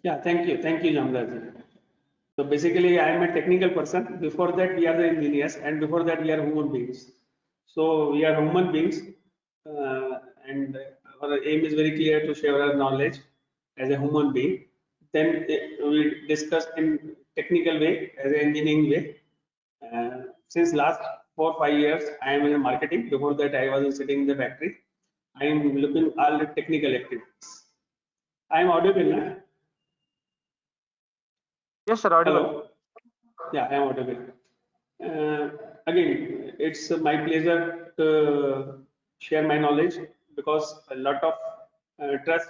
Yeah, thank you, Jamdar. So basically, I am a technical person. Before that, we are the engineers, and before that, we are human beings. So we are human beings, and our aim is very clear to share our knowledge as a human being. Then we discuss in technical way as an engineering way. Since last 4 5 years, I am in marketing. Before that, I was sitting in the factory. I am looking all the technical activities. I am audible, na? Yes, sir, audible. Hello. Yeah, I am audible. Uh, Again, it's my pleasure to share my knowledge because a lot of trust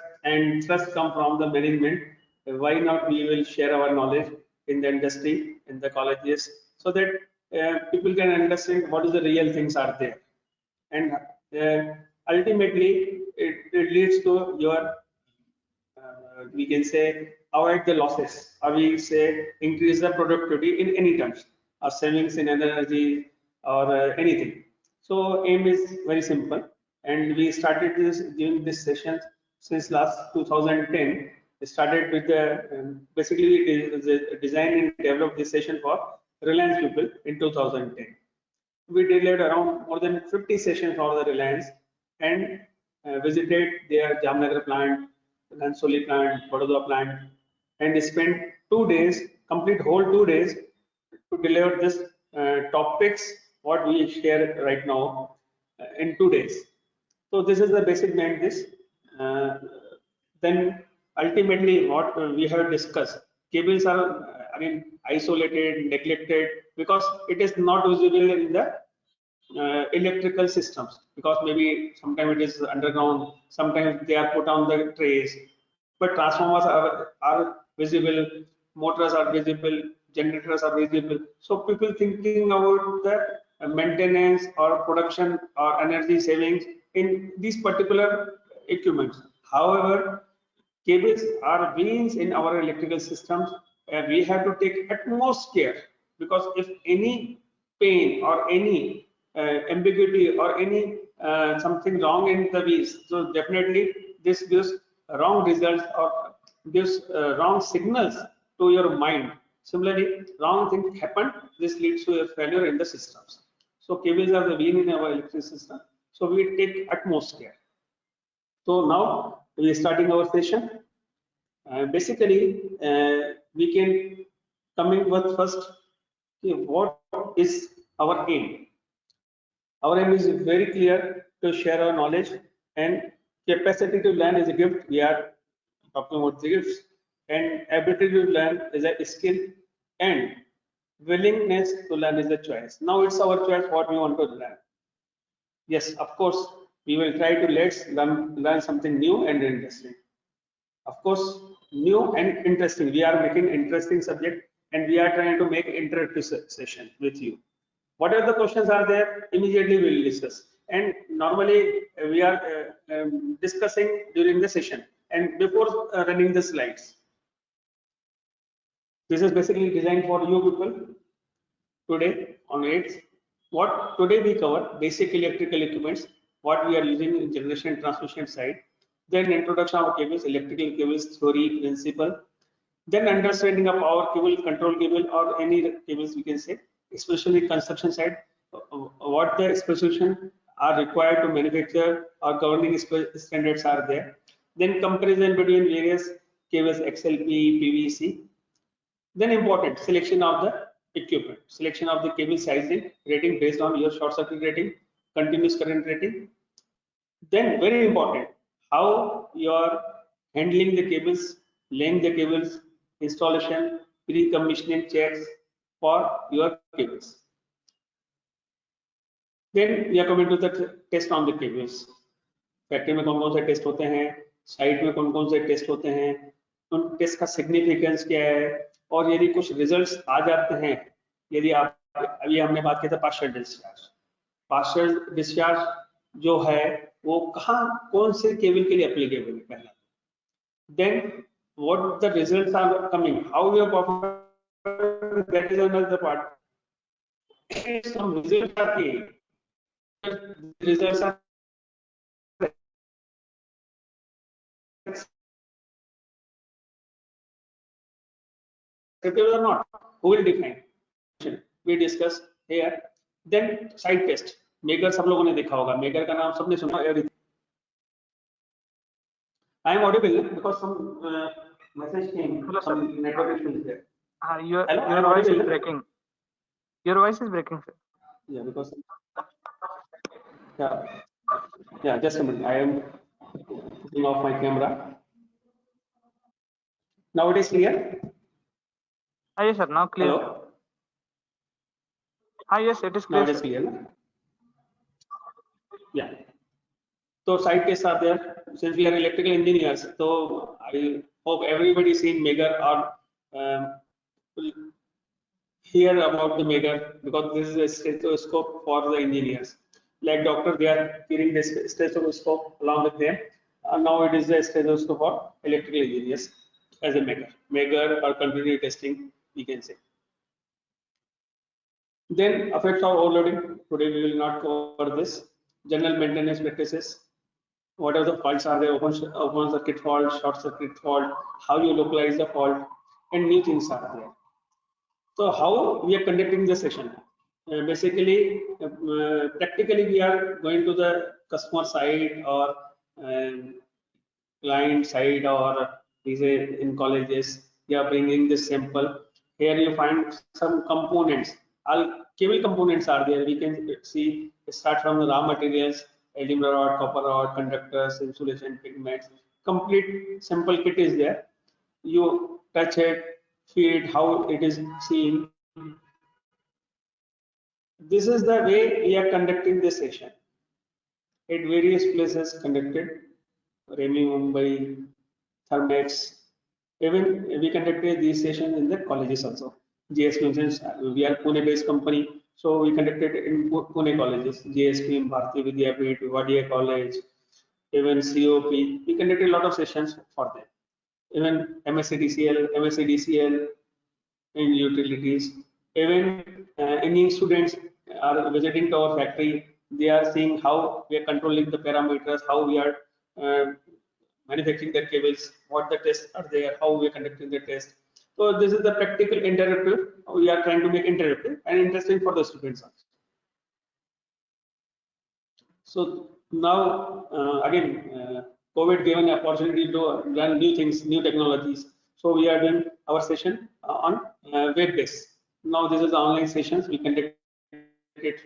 come from the management. Why not we will share our knowledge in the industry, in the colleges, so that people can understand what is the real things are there, and ultimately it leads to your we can say avoid the losses, or we say increase the productivity in any terms, or savings in energy or anything. So aim is very simple, and we started this during this session since last 2010. We started with the basically we designed and developed this session for Reliance people in 2010. We delivered around more than 50 sessions for the Reliance and visited their Jamnagar plant, Lansoli plant, Vadodara plant, and spent 2 days, complete whole 2 days to deliver this topics what we share right now in 2 days. So this is the basic behind this. Uh, then ultimately what we have discussed, cables are again isolated, neglected because it is not visible in the electrical systems, because maybe sometimes it is underground, sometimes they are put on the trays, but transformers are visible, motors are visible, generators are visible. So people thinking about the maintenance or production or energy savings in these particular equipments. However, cables are veins in our electrical systems, and we have to take utmost care, because if any pain or any ambiguity or any something wrong in the wheels, so definitely this gives wrong results or gives wrong signals to your mind. Similarly, wrong thing happened, this leads to a failure in the systems. So cables are the vein in our electric system, so we take utmost care. So now we are starting our session. Basically, we can coming with first, okay, what is our aim? Our aim is very clear to share our knowledge, and capacity to learn is a gift. We are talking about the gifts, and ability to learn is a skill, and willingness to learn is a choice. Now it's our choice what we want to learn. Yes, of course, we will try to learn something new and interesting. Of course, new and interesting. We are making interesting subject, and we are trying to make interactive session with you. Whatever the questions are there, immediately we will discuss. And normally we are discussing during the session and before running the slides. This is basically designed for you people today on 8th. What today we cover basic electrical equipments, what we are using in generation and transmission side, then introduction of cables, electrical cables, theory, principle, then understanding of power cable, control cable, or any cables we can say, especially construction side, what the specification are required to manufacture or governing standards are there. Then comparison between various cables, XLP, PVC, then important selection of the equipment, selection of the cable sizing, rating based on your short circuit rating, continuous current rating. Then very important, how you are handling the cables, laying the cables, installation, pre-commissioning checks for your cables. Then we are coming to the test on the cables. Factory में कौन कौन से test होते हैं, site में कौन कौन से टेस्ट होते हैं, उन टेस्ट का सिग्निफिकेंस क्या है, और यदि कुछ रिजल्ट्स आ जाते हैं, यदि आप अभी हमने बात किया था पार्शियल डिस्चार्ज जो है वो कहाँ कौन से केबल के लिए एप्लीकेबल है पहला, then what the results are coming, how you perform, that is another part. Some results are came, results are descriptive or not? Who will define? We discuss here. Then side test. Maker सब लोगों ने देखा होगा. Maker का नाम सबने सुना. Everything. I am audible because some message came. Hello, some sir. network issue is there. Your voice is breaking. Your voice is breaking, sir. Yeah, because yeah. Just a minute. I am putting off my camera. Now it is clear. Yes, sir. Now clear. Hello. Yes, it is clear. Now it is clear. Na? Yeah. So side tests are there. Since we are electrical engineers, so I hope everybody seen Megger or will hear about the Megger, because this is a stethoscope for the engineers. Like doctor, they are carrying this stethoscope along with them. Now it is a stethoscope for electrical engineers as a Megger or continuity testing, we can say. Then effects of overloading. Today we will not cover this. General maintenance practices. What are the faults are there? Open circuit fault, short circuit fault, how you localize the fault, and new things are there. So how we are conducting the session? Basically, practically we are going to the customer side or client side, or these in colleges. We are bringing this sample. Here you find some components. All cable components are there. We can see start from the raw materials, aluminum rod, copper rod, conductors, insulation, pigments. Complete sample kit is there. You touch it, feel it, how it is seen. This is the way we are conducting this session. At various places conducted, Remi Mumbai, Thermex. Even we conducted these sessions in the colleges also. GSP, since we are Pune-based company, so we conducted in Pune colleges, GSP, Bharati Vidyapeeth, Wadia College, even COP. We conducted a lot of sessions for them. Even MSCDCL, MSCDCL in utilities. Even Indian students are visiting to our factory. They are seeing how we are controlling the parameters, how we are manufacturing the cables, what the tests are there, how we are conducting the test. So this is the practical interactive. We are trying to make interactive and interesting for the students also. So now again, COVID gave an opportunity to learn new things, new technologies. So we are doing our session on web based. Now this is the online sessions we conducted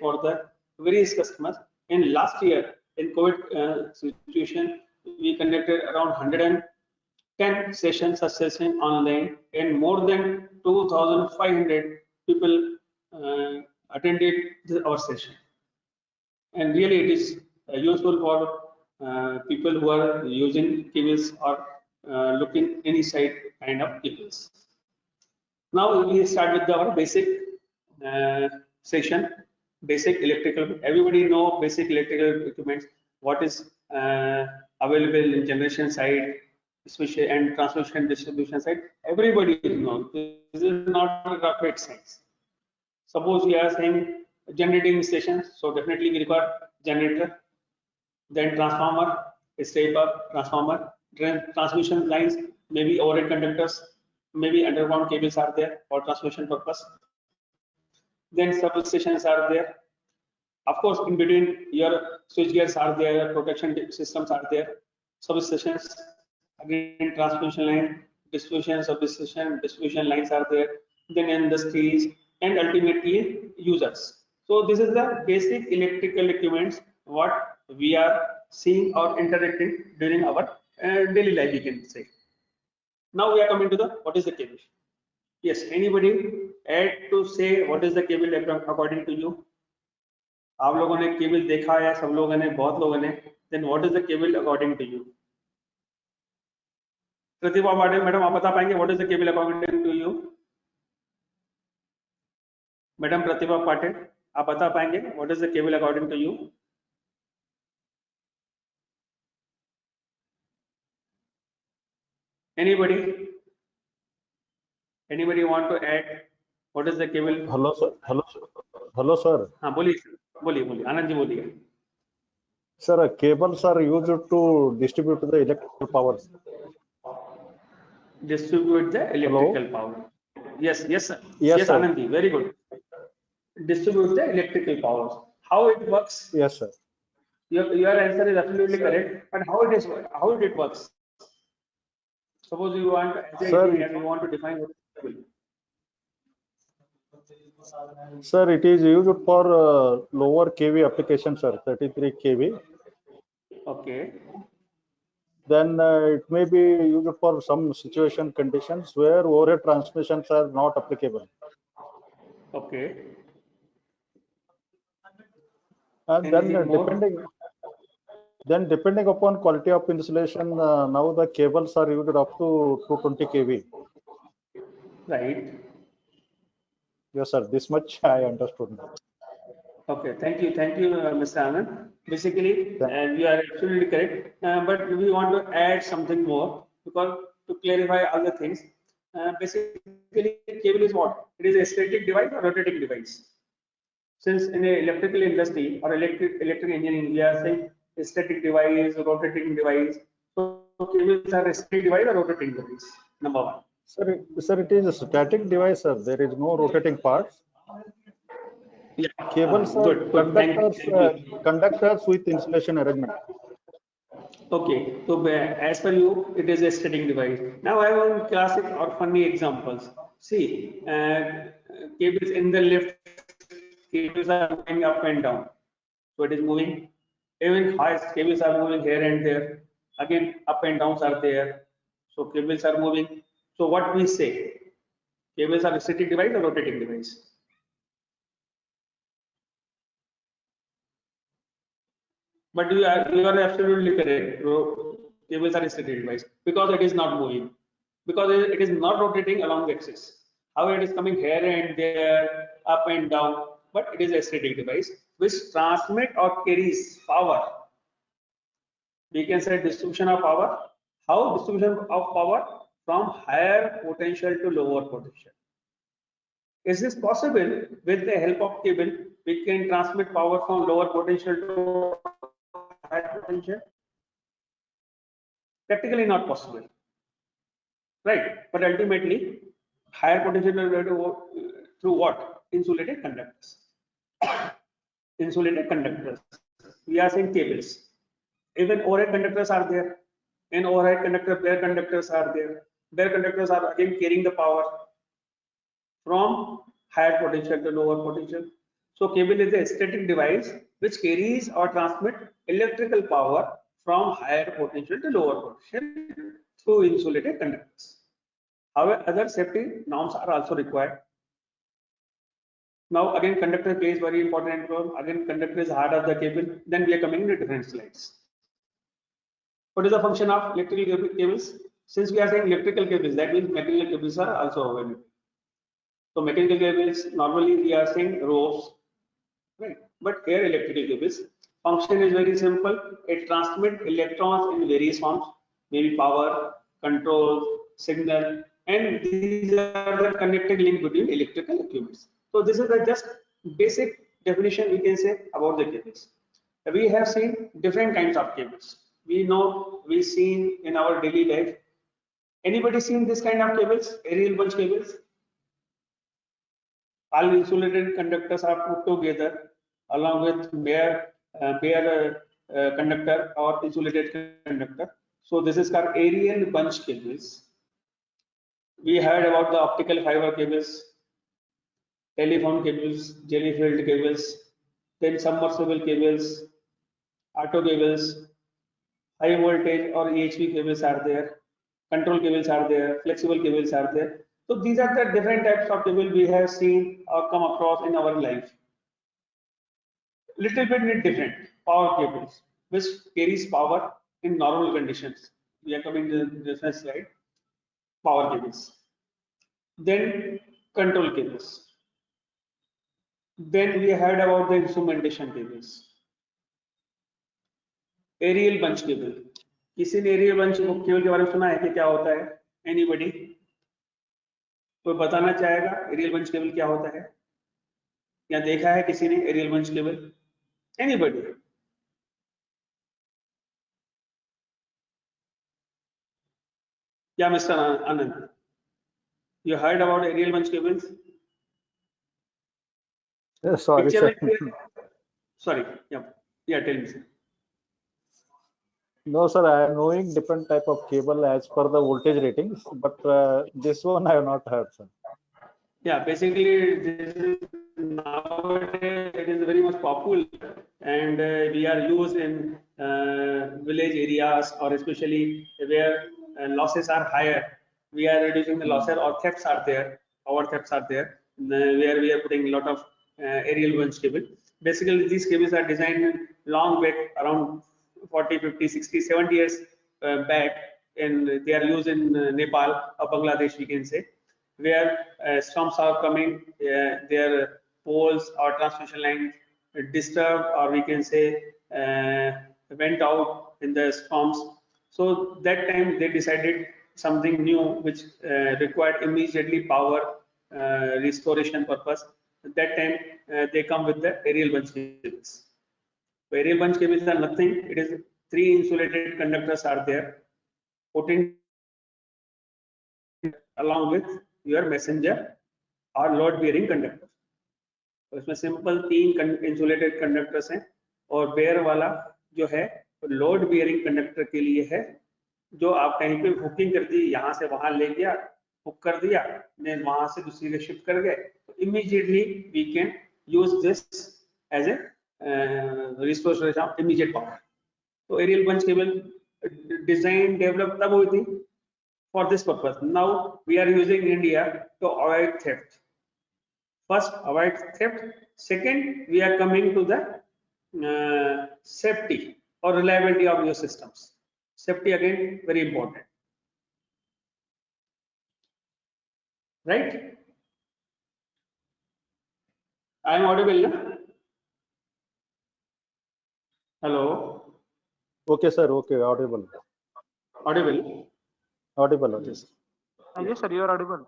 for the various customers. In last year, in COVID situation, we conducted around 110 sessions, such session online, and more than 2,500 people attended our session. And really it is useful for people who are using cables or looking any side kind of cables. Now we start with our basic session. Basic electrical. Everybody know basic electrical equipment. What is available in generation side, especially and transmission distribution side. Everybody knows. This is not a rocket science. Suppose we are saying generating station, so definitely we require generator, then transformer, step up transformer, transmission lines, maybe overhead conductors, maybe underground cables are there for transmission purpose. Then substations are there. Of course, in between your switch gears are there, protection systems are there, substations, again transmission line, distribution lines are there, then industries, and ultimately users. So this is the basic electrical equipments what we are seeing or interacting during our daily life, we can say. Now we are coming to the what is the cable. Yes, anybody add to say what is the cable according to you? आप लोगों ने cable देखा है, सब लोगों ने, बहुत लोगों ने. Then what is the cable according to you? Pratibha Patil madam, आप बता पाएंगे what is the cable according to you? Madam Pratibha Patil, आप बता पाएंगे what is the cable according to you? Anybody? Anybody want to add what is the cable? Hello sir. Hello sir. हाँ बोलिए आनंद जी बोलिए. Sir, cables are used to distribute the electrical power. Distribute the electrical power. Yes, yes, sir. Yes, Yes, sir. Anandi, very good. Distribute the electrical powers. How it works? Yes, sir. Your answer is absolutely correct. But how it works? Suppose you want as an Sir, engineer, you want to define what is cable. sir, it is used for lower kV application, sir, 33 kV. Okay. Then it may be used for some situation conditions where overhead transmissions are not applicable. Okay. And then Anything more? depending upon quality of insulation, now the cables are used up to 220 kV. Right. Yes, sir. This much I understood. Okay, thank you, Mr. Anand. Basically, Thank- you are absolutely correct, but we want to add something more because to clarify all the things. Basically, cable is what? It is a static device or rotating device. Since in the electrical industry or electric engineering, we are saying a static device, rotating device. So cables are a static device or rotating device. Number one. Sir, it is a static device, sir. There is no rotating parts. Yeah, Cables are good, good. Thank you. conductors with insulation arrangement. Okay, so as per you, it is a static device. Now I want classic or funny examples. See, cables in the lift, cables are moving up and down. So it is moving. Even high cables are moving here and there. Again, up and downs are there. So cables are moving. So what we say, cables are a static device or rotating device? But you are absolutely correct. Cables are a static device because it is not moving, because it is not rotating along the axis. How it is coming here and there, up and down, but it is a static device which transmit or carries power. We can say distribution of power. How distribution of power from higher potential to lower potential? Is this possible with the help of cable? We can transmit power from lower potential to higher potential. Practically not possible, right? But ultimately, higher potential through what? Insulated conductors. Insulated conductors. We are saying cables. Even overhead conductors are there. In overhead conductor, bare conductors are there. Bare conductors are again carrying the power from higher potential to lower potential. So cable is a static device which carries or transmit electrical power from higher potential to lower potential through insulated conductors. However, other safety norms are also required. Now again, conductor plays very important role. Again, conductor is heart of the cable. Then we are coming to different slides. What is the function of electrical cables? Since we are saying electrical cables, that means mechanical cables are also available. So mechanical cables, normally we are saying ropes, right? But here electrical cables, function is very simple. It transmits electrons in various forms, maybe power, control, signal, and these are the connected link between electrical equipments. So this is the just basic definition we can say about the cables. We have seen different kinds of cables. We know we seen in our daily life. Anybody seen this kind of cables? Aerial bunch cables? All insulated conductors are put together along with bare conductor or insulated conductor. So this is called aerial bunch cables. We heard about the optical fiber cables, telephone cables, jelly filled cables, then submersible cables, auto cables, high voltage or EHV cables are there, control cables are there, flexible cables are there. So these are the different types of cable we have seen or come across in our life. Little bit different power cables, which carries power in normal conditions. We are coming to the first slide. Power cables. Then control cables. Then we heard about the instrumentation cables. Aerial bunch cable. किसी ने aerial bunch cable के बारे में सुना है कि क्या होता है? Anybody? कोई बताना चाहेगा एरियल बंच केबल क्या होता है? या देखा है किसी ने aerial bunch cable? Anybody? Yeah, Mr. Anand. You heard about aerial bunch cables? Sorry, Picture sir. में sorry, yeah, tell me, sir. No, sir, I am knowing different type of cable as per the voltage ratings, but this one I have not heard, sir. Yeah, basically, this is nowadays it is very much popular, and we are used in village areas, or especially where losses are higher. We are reducing the losses, or thefts are there, power thefts are there, where we are putting a lot of aerial bunch cable. Basically, these cables are designed long back, around 40, 50, 60, 70 years back, and they are used in Nepal or Bangladesh, we can say, where storms are coming, their poles or transmission lines disturbed, or we can say went out in the storms. So that time they decided something new, which required immediately power restoration purpose. At that time they come with the aerial bunch cables. So aerial bunch cables are nothing. It is three insulated conductors are there, put in along with your messenger और load bearing conductor. तो इसमें simple तीन insulated conductors हैं, और bear वाला जो है load bearing conductor के लिए है, जो आप कहीं पे हुकिंग कर दी, यहाँ से वहां ले गया, हुक कर दिया, देन वहां से दूसरी जगह शिफ्ट कर गए, तो immediately we can use this as a resource of immediate power. तो aerial bunch cable design develop तब हुई थी for this purpose. Now we are using India to avoid theft. First, avoid theft. Second, we are coming to the safety or reliability of your systems. Safety again very important, right? I am audible, no? Hello. Okay, sir. Okay, audible. Audible. Audible. Okay. Yes, sir, you are audible.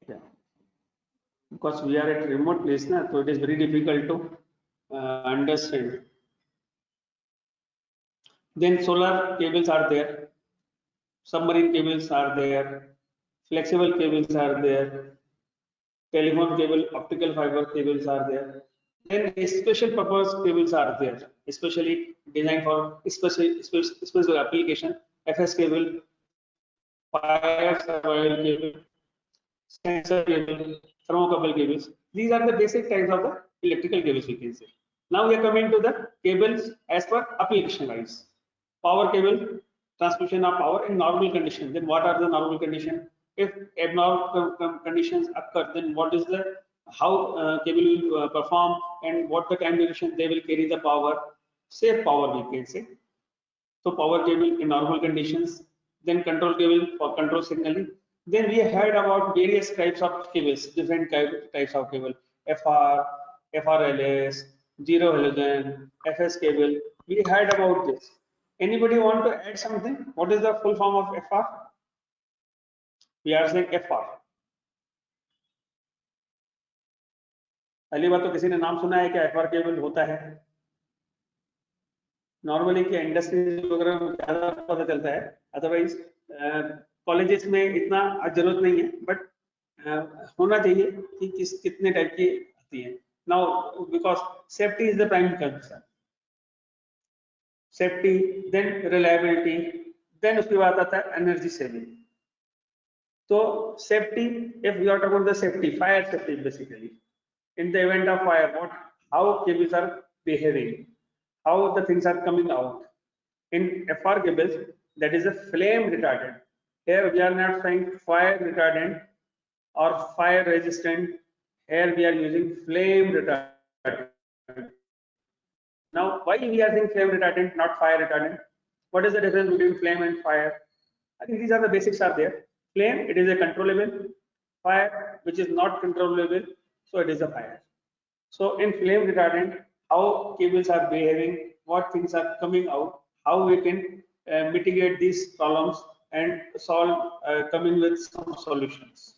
Yeah. Because we are at remote place, na, so it is very difficult to understand. Then solar cables are there, submarine cables are there, flexible cables are there, telephone cable, optical fiber cables are there. Then special purpose cables are there, especially designed for special application. FS cable, fire survival cable, sensor cable, thermocouple cables. These are the basic types of the electrical cables, we can say. Now we are coming to the cables as per application wise. Power cable, transmission of power in normal conditions. Then what are the normal conditions? If abnormal conditions occur, then what is the how cable will perform, and what the time duration they will carry the power, safe power, we can say. So power cable in normal conditions, then control cable for control signaling. Then we heard about various types of cables, different types of cable, FR, FRLS, zero halogen, FS cable. We heard about this. Anybody want to add something? What is the full form of FR? We are saying FR. पहली बात तो किसी ने नाम सुना है क्या FR cable होता है? नॉर्मली क्या इंडस्ट्री वगैरह में ज्यादा पता चलता है, अदरवाइज कॉलेजेस में इतना जरूरत नहीं है, बट होना चाहिए कि कितने टाइप की आती है. Now because safety is the prime concern. Safety, then reliability, then उसके बाद आता है एनर्जी सेविंग. तो safety, if we are talking about the safety, fire safety, basically in the event of fire, how cables are behaving, how the things are coming out. In FR cables, that is a flame retardant. Here we are not saying fire retardant or fire resistant. Here we are using flame retardant. Now, why we are saying flame retardant, not fire retardant? What is the difference between flame and fire? I think these are the basics are there. Flame, it is a controllable. Fire, which is not controllable, so it is a fire. So in flame retardant, how cables are behaving, what things are coming out, how we can mitigate these problems and solve, coming with some solutions.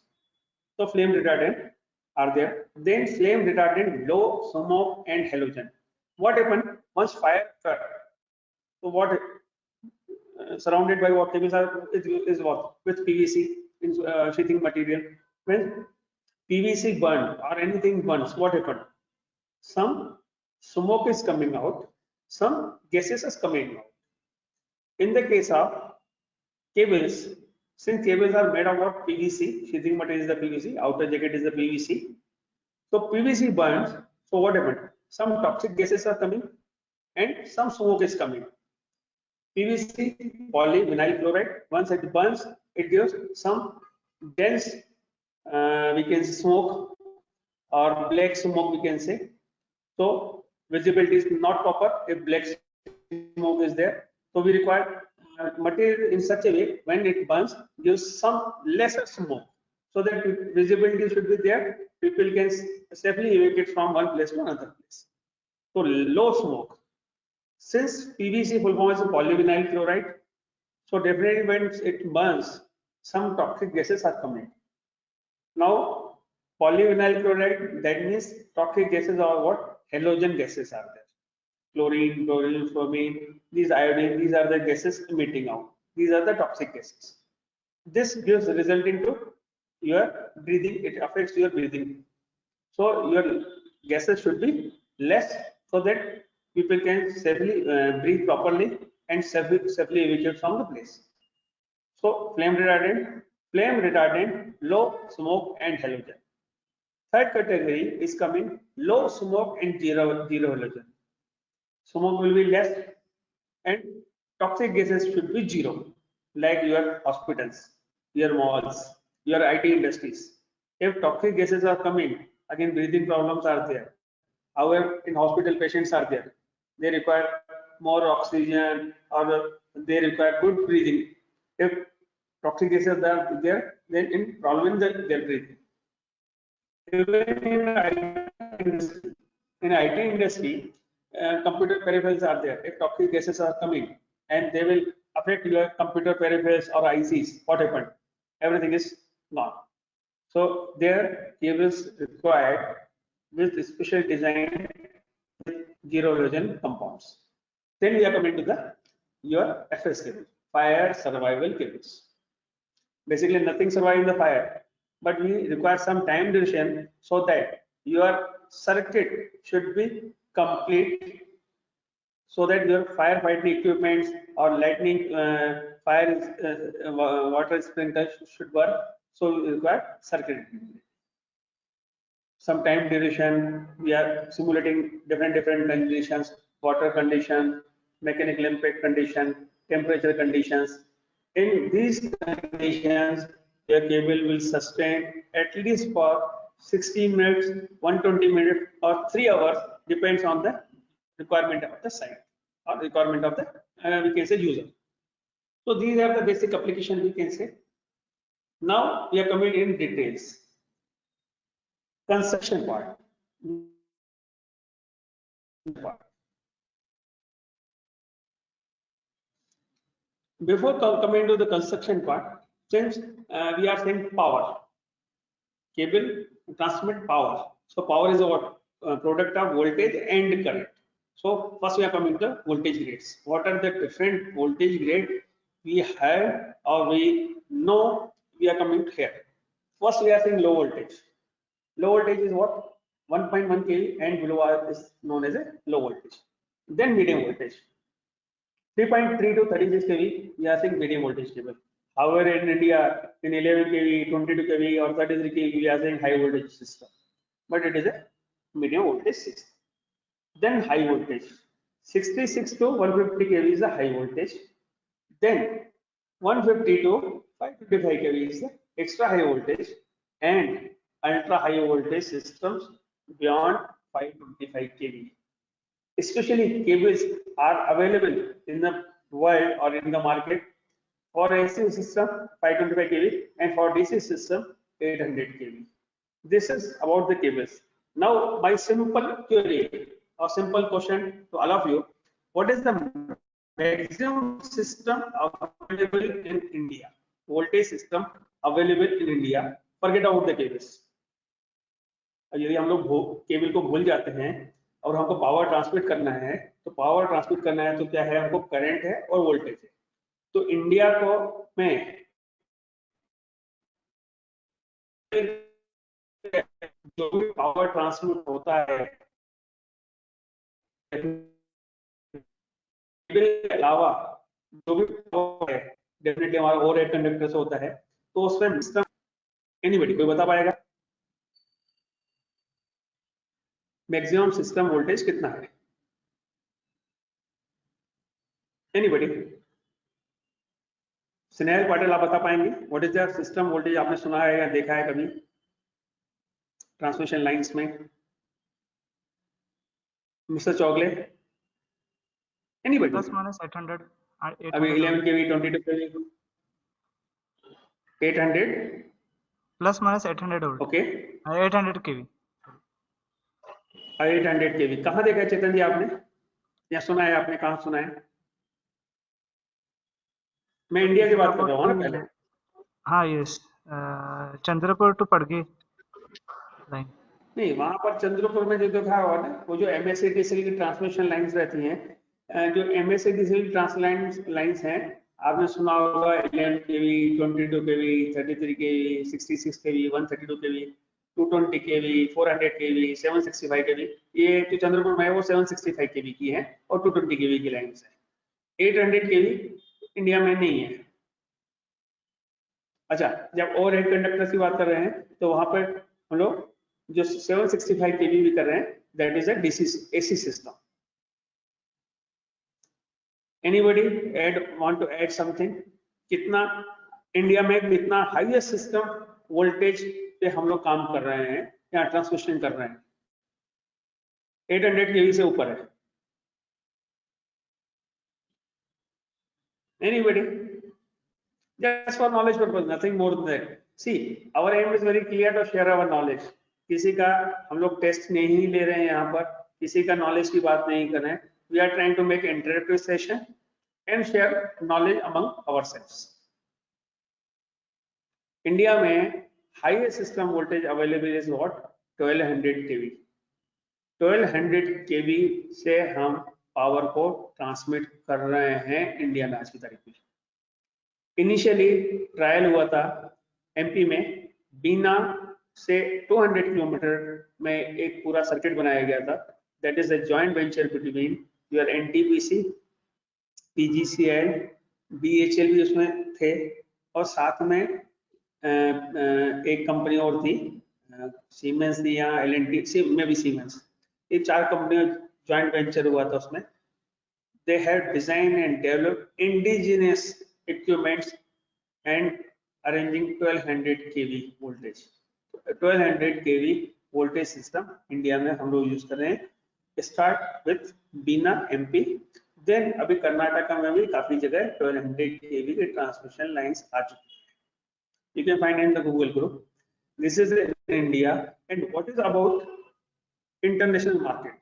So flame retardant are there. Then flame retardant, blow, smoke and halogen. What happened once fire occurred? So what surrounded by what cables are is what with PVC. in sheathing material. When PVC burn or anything burns, what happened? Some smoke is coming out, some gases is coming out. In the case of cables, since cables are made out of PVC, sheathing material is the PVC, outer jacket is the PVC. So PVC burns. So what happened? Some toxic gases are coming and some smoke is coming. PVC, polyvinyl chloride, once it burns, it gives some dense, we can say smoke or black smoke, we can say. So visibility is not proper if black smoke is there. So we require material in such a way when it burns gives some lesser smoke, so that visibility should be there. People can safely evacuate from one place to another place. So low smoke. Since PVC full form is polyvinyl chloride, so definitely when it burns, some toxic gases are coming. Now, polyvinyl chloride, that means toxic gases are what? Halogen gases are there. Chlorine, chlorine, fluorine, these iodine, these are the gases emitting out. These are the toxic gases. This gives result into your breathing, it affects your breathing. So your gases should be less so that people can safely breathe properly and safely evacuate from the place. So flame retardant, low smoke and halogen. Third category is coming low smoke and zero halogen. Smoke will be less and toxic gases should be zero, like your hospitals, your malls, your IT industries. If toxic gases are coming, again breathing problems are there. However, in hospital patients are there. They require more oxygen or they require good breathing. If toxic gases are there, then in problem in their breathing. Even in IT industry, computer peripherals are there. If toxic gases are coming and they will affect your computer peripherals or ICs, what happened? Everything is gone. So their cables required with special design with zero halogen compounds. Then we are coming to the your FS cable, fire survival cables. Basically, nothing survives in the fire, but we require some time duration so that your circuit should be complete, so that your firefighting equipments or lightning fire water sprinklers should work. So we require circuit. Some time duration, we are simulating different conditions, water condition, mechanical impact condition, temperature conditions. In these conditions, your cable will sustain at least for 60 minutes, 120 minutes, or 3 hours, depends on the requirement of the site or requirement of the we can say user. So these are the basic application we can say. Now we are coming in details. Construction part. Before coming to the construction part, since we are saying power, cable transmit power. So power is a what? Product of voltage and current. So first we are coming to voltage grades. What are the different voltage grade we have or we know? We are coming to here. First we are saying low voltage. Low voltage is what? 1.1 kV and below is known as a low voltage. Then medium voltage. 3.3 to 36 kV, we are saying medium voltage cable. However, in India, in 11 kV, 22 kV or 33 kV, we are saying high voltage system. But it is a medium voltage system. Then high voltage. 66 to 150 kV is the high voltage. Then 150 to 555 kV is the extra high voltage, and ultra high voltage systems beyond 525 kV. Especially cables are available in the world or in the market for AC system 525 kV and for DC system 800 kV. This is about the cables. Now my simple query or simple question to all of you: what is the maximum system available in India? Voltage system available in India. Forget about the cables. यदि हम लोग cable को भूल जाते हैं और हमको power transmit करना है, तो पावर ट्रांसमिट करना है तो क्या है, हमको करंट है और वोल्टेज है. तो इंडिया को में जो भी पावर ट्रांसमिट होता है केबल के अलावा जो भी पावर है डेफिनेटली हमारा ओवरहेड कंडक्टर से होता है, तो उसमें सिस्टम एनीबॉडी कोई बता पाएगा मैक्सिमम सिस्टम वोल्टेज कितना है? एनीबॉडी? स्नेहल पाटिल आप बता पाएंगे what is the system voltage? आपने सुना है या देखा है कभी ट्रांसमिशन लाइंस में? Mister Chougule? Anybody? Plus minus 800 अभी 11 kV 22 kV 800 plus minus 800 volt okay 800 kV 800 kV कहाँ देखा है चेतन जी आपने या सुना है आपने? कहाँ सुना है? मैं इंडिया की बात कर रहा हूँ ना पहले। हाँ यस चंद्रपुर टू पड़गी लाइन। नहीं वहां पर चंद्रपुर में जो देखा हुआ ना वो जो MSADCL की ट्रांसमिशन लाइंस रहती हैं, जो MSADCL की ट्रांस लाइंस हैं, आपने सुना होगा 11 केवी 22 केवी 33 केवी 66 केवी 132 केवी 220 केवी 400 केवी 765 केवी। ये जो चंद्रपुर में है वो 765 केवी की है और 220 केवी की लाइंस है। 800 केवी इंडिया में नहीं है। अच्छा, जब ओवरहेड कंडक्टर की बात कर रहे हैं तो वहां पर हम लोग जो 765 केवी भी कर रहे हैं that is a DC AC सिस्टम। Anybody want to add something? कितना इंडिया में कितना हाईएस्ट सिस्टम वोल्टेज पे हम लोग काम कर रहे हैं या ट्रांसमिशन कर रहे हैं? 800 केवी से ऊपर है। Anybody? Just for knowledge purpose, nothing more than that. See, our aim is very clear to share our knowledge. किसी का हम लोग टेस्ट नहीं ले रहे हैं यहाँ पर, किसी का नॉलेज की बात नहीं कर रहे हैं। We are trying to make interactive session and share knowledge among ourselves. India में highest system voltage available is what? 1200 kV. 1200 kV से हम पावर को ट्रांसमिट कर रहे हैं इंडिया में आज की तारीख में। इनिशियली ट्रायल हुआ था MP में, बीना से 200 किलोमीटर में एक पूरा सर्किट बनाया गया था। That is a joint venture between your NTPC, PGCL, BHEL भी उसमें थे और साथ में एक कंपनी और थी, सीमेंस थी या L&T में भी सीमेंस। ये 4 कंपनियों जॉइंट वेंचर हुआ था उसमें। They have designed and developed indigenous equipments and arranging 1200 kV voltage. 1200 kV voltage system India में हम लोग यूज कर रहे हैं। स्टार्ट विथ बीना MP, देन अभी कर्नाटका में भी काफी जगह 1200 kV के ट्रांसमिशन लाइंस आ चुकी हैं। You can find in the Google group. This is in India. And what is about international market?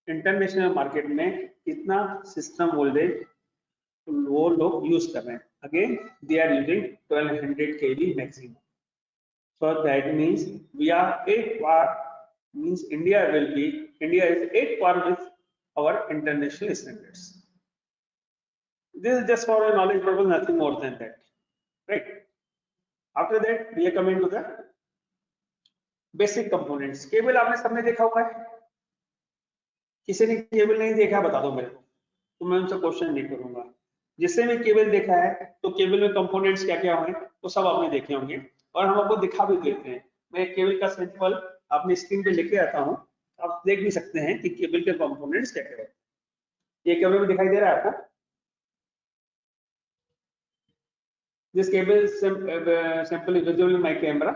International market में कितना सिस्टम वोल्टेज वो लोग यूज कर रहे हैं? Again they are using 1200 kV maximum. So that means we are 8 par, means India is 8 par with our international standards. This is just for a knowledge purpose, nothing more than that, right? After that we are coming to the basic components. Cable आपने सबने देखा होगा है? किसी ने cable नहीं देखा बता दो मेरे को, तो मैं उनसे क्वेश्चन नहीं करूंगा। जिससे भी केबल देखा है तो केबल में कंपोनेंट्स क्या क्या हैं वो सब आपने देखे होंगे और हम आपको दिखा भी देते हैं। मैं केबल का सैंपल अपनी स्क्रीन पे लेके आता हूँ, आप देख भी सकते हैं कि केबल के कंपोनेंट्स क्या क्या हैं। ये केबल में दिखाई दे रहा है आपको? This cable sample is visible in my camera.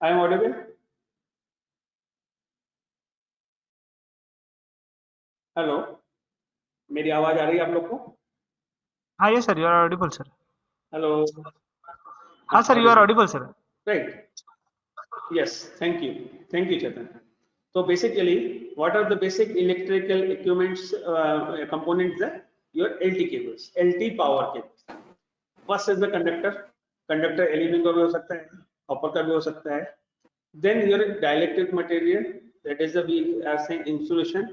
I am audible? Hello, मेरी आवाज आ रही है आप लोग को? हाँ yes sir, you are audible sir. Hello, हाँ sir, you are audible sir. Right, yes, thank you Chetan. So basically what are the basic electrical equipments components? Your LT cables, LT power cables. First is the conductor aluminum का भी हो सकता है, copper का भी हो सकता है। Then your dielectric material, that is the we are saying insulation,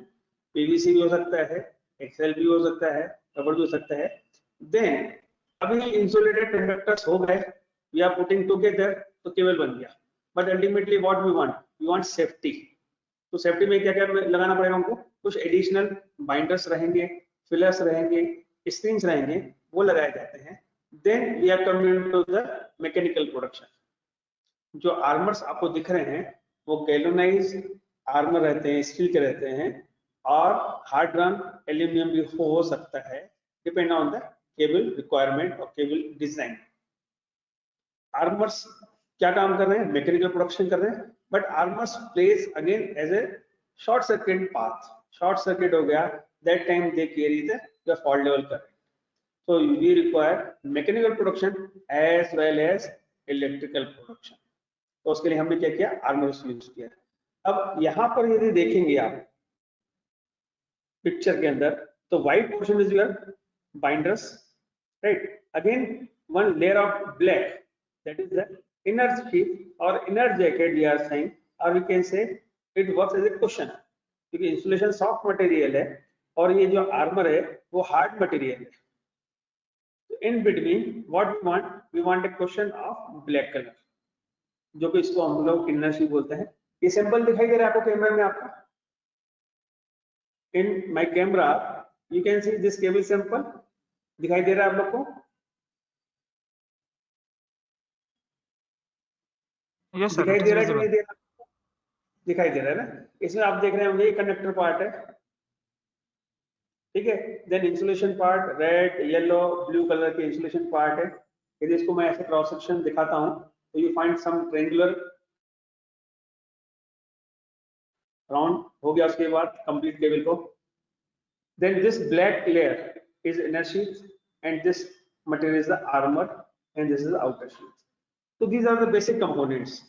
PVC भी हो सकता है, XL भी हो सकता है, रबर भी हो सकता है। Then अभी इंसुलेटेड कंडक्टर्स हो गए, वी आर पुटिंग टुगेदर, तो केबल बन गया। But ultimately what we want safety. तो सेफ्टी में क्या क्या लगाना पड़ेगा हमको, कुछ एडिशनल बाइंडर्स रहेंगे, फिलर्स रहेंगे, स्प्रिंग्स रहेंगे, वो लगाए जाते हैं। Then we are coming to the mechanical production. जो आर्मर्स आपको दिख रहे हैं वो गैल्वेनाइज आर्मर रहते हैं, स्टील के रहते हैं, और हार्ड रन एल्यूमिनियम भी हो सकता है, depend on the cable requirement और केबल डिजाइन। आर्मर्स क्या काम कर रहे हैं, मैकेनिकल प्रोडक्शन कर रहे हैं, but armours place again as a short circuit path. Short circuit हो गया, that time they carry the fault level current. So we require mechanical production as well as electrical production. तो उसके लिए हमने क्या किया, आर्मर्स यूज किया। अब यहाँ पर यदि देखेंगे आप पिक्चर के अंदर, तो white portion is your binders, right. Again one layer of black, that is the inner sheet or inner jacket we are saying, और we can say it works as a cushion, क्योंकि insulation soft material है और ये जो armour है वो hard material है। In between what we want a cushion of black color, जो कि इसको हम लोग इनर शीट बोलते हैं। ये सिंपल दिखाई दे रहा है आपको कैमरा में आपका, इन my camera you can see this cable simple दिखाई दे रहा है आप लोग को, Yes, sir. दिखाई It दे is रहा है कि नहीं visible. दे रहा, दिखाई दे रहा है ना। इसमें आप देख रहे होंगे ये कंडक्टर पार्ट है, ठीक है। Then insulation part red yellow blue colour के इंसुलेशन पार्ट है। यदि इसको मैं ऐसे क्रॉस सेक्शन दिखाता हूं तो you find some triangular round हो गया, उसके बाद कंप्लीट केबल को। Then this black layer is inner sheet and this material is the armour and this is the outer sheet. तो these are the basic components.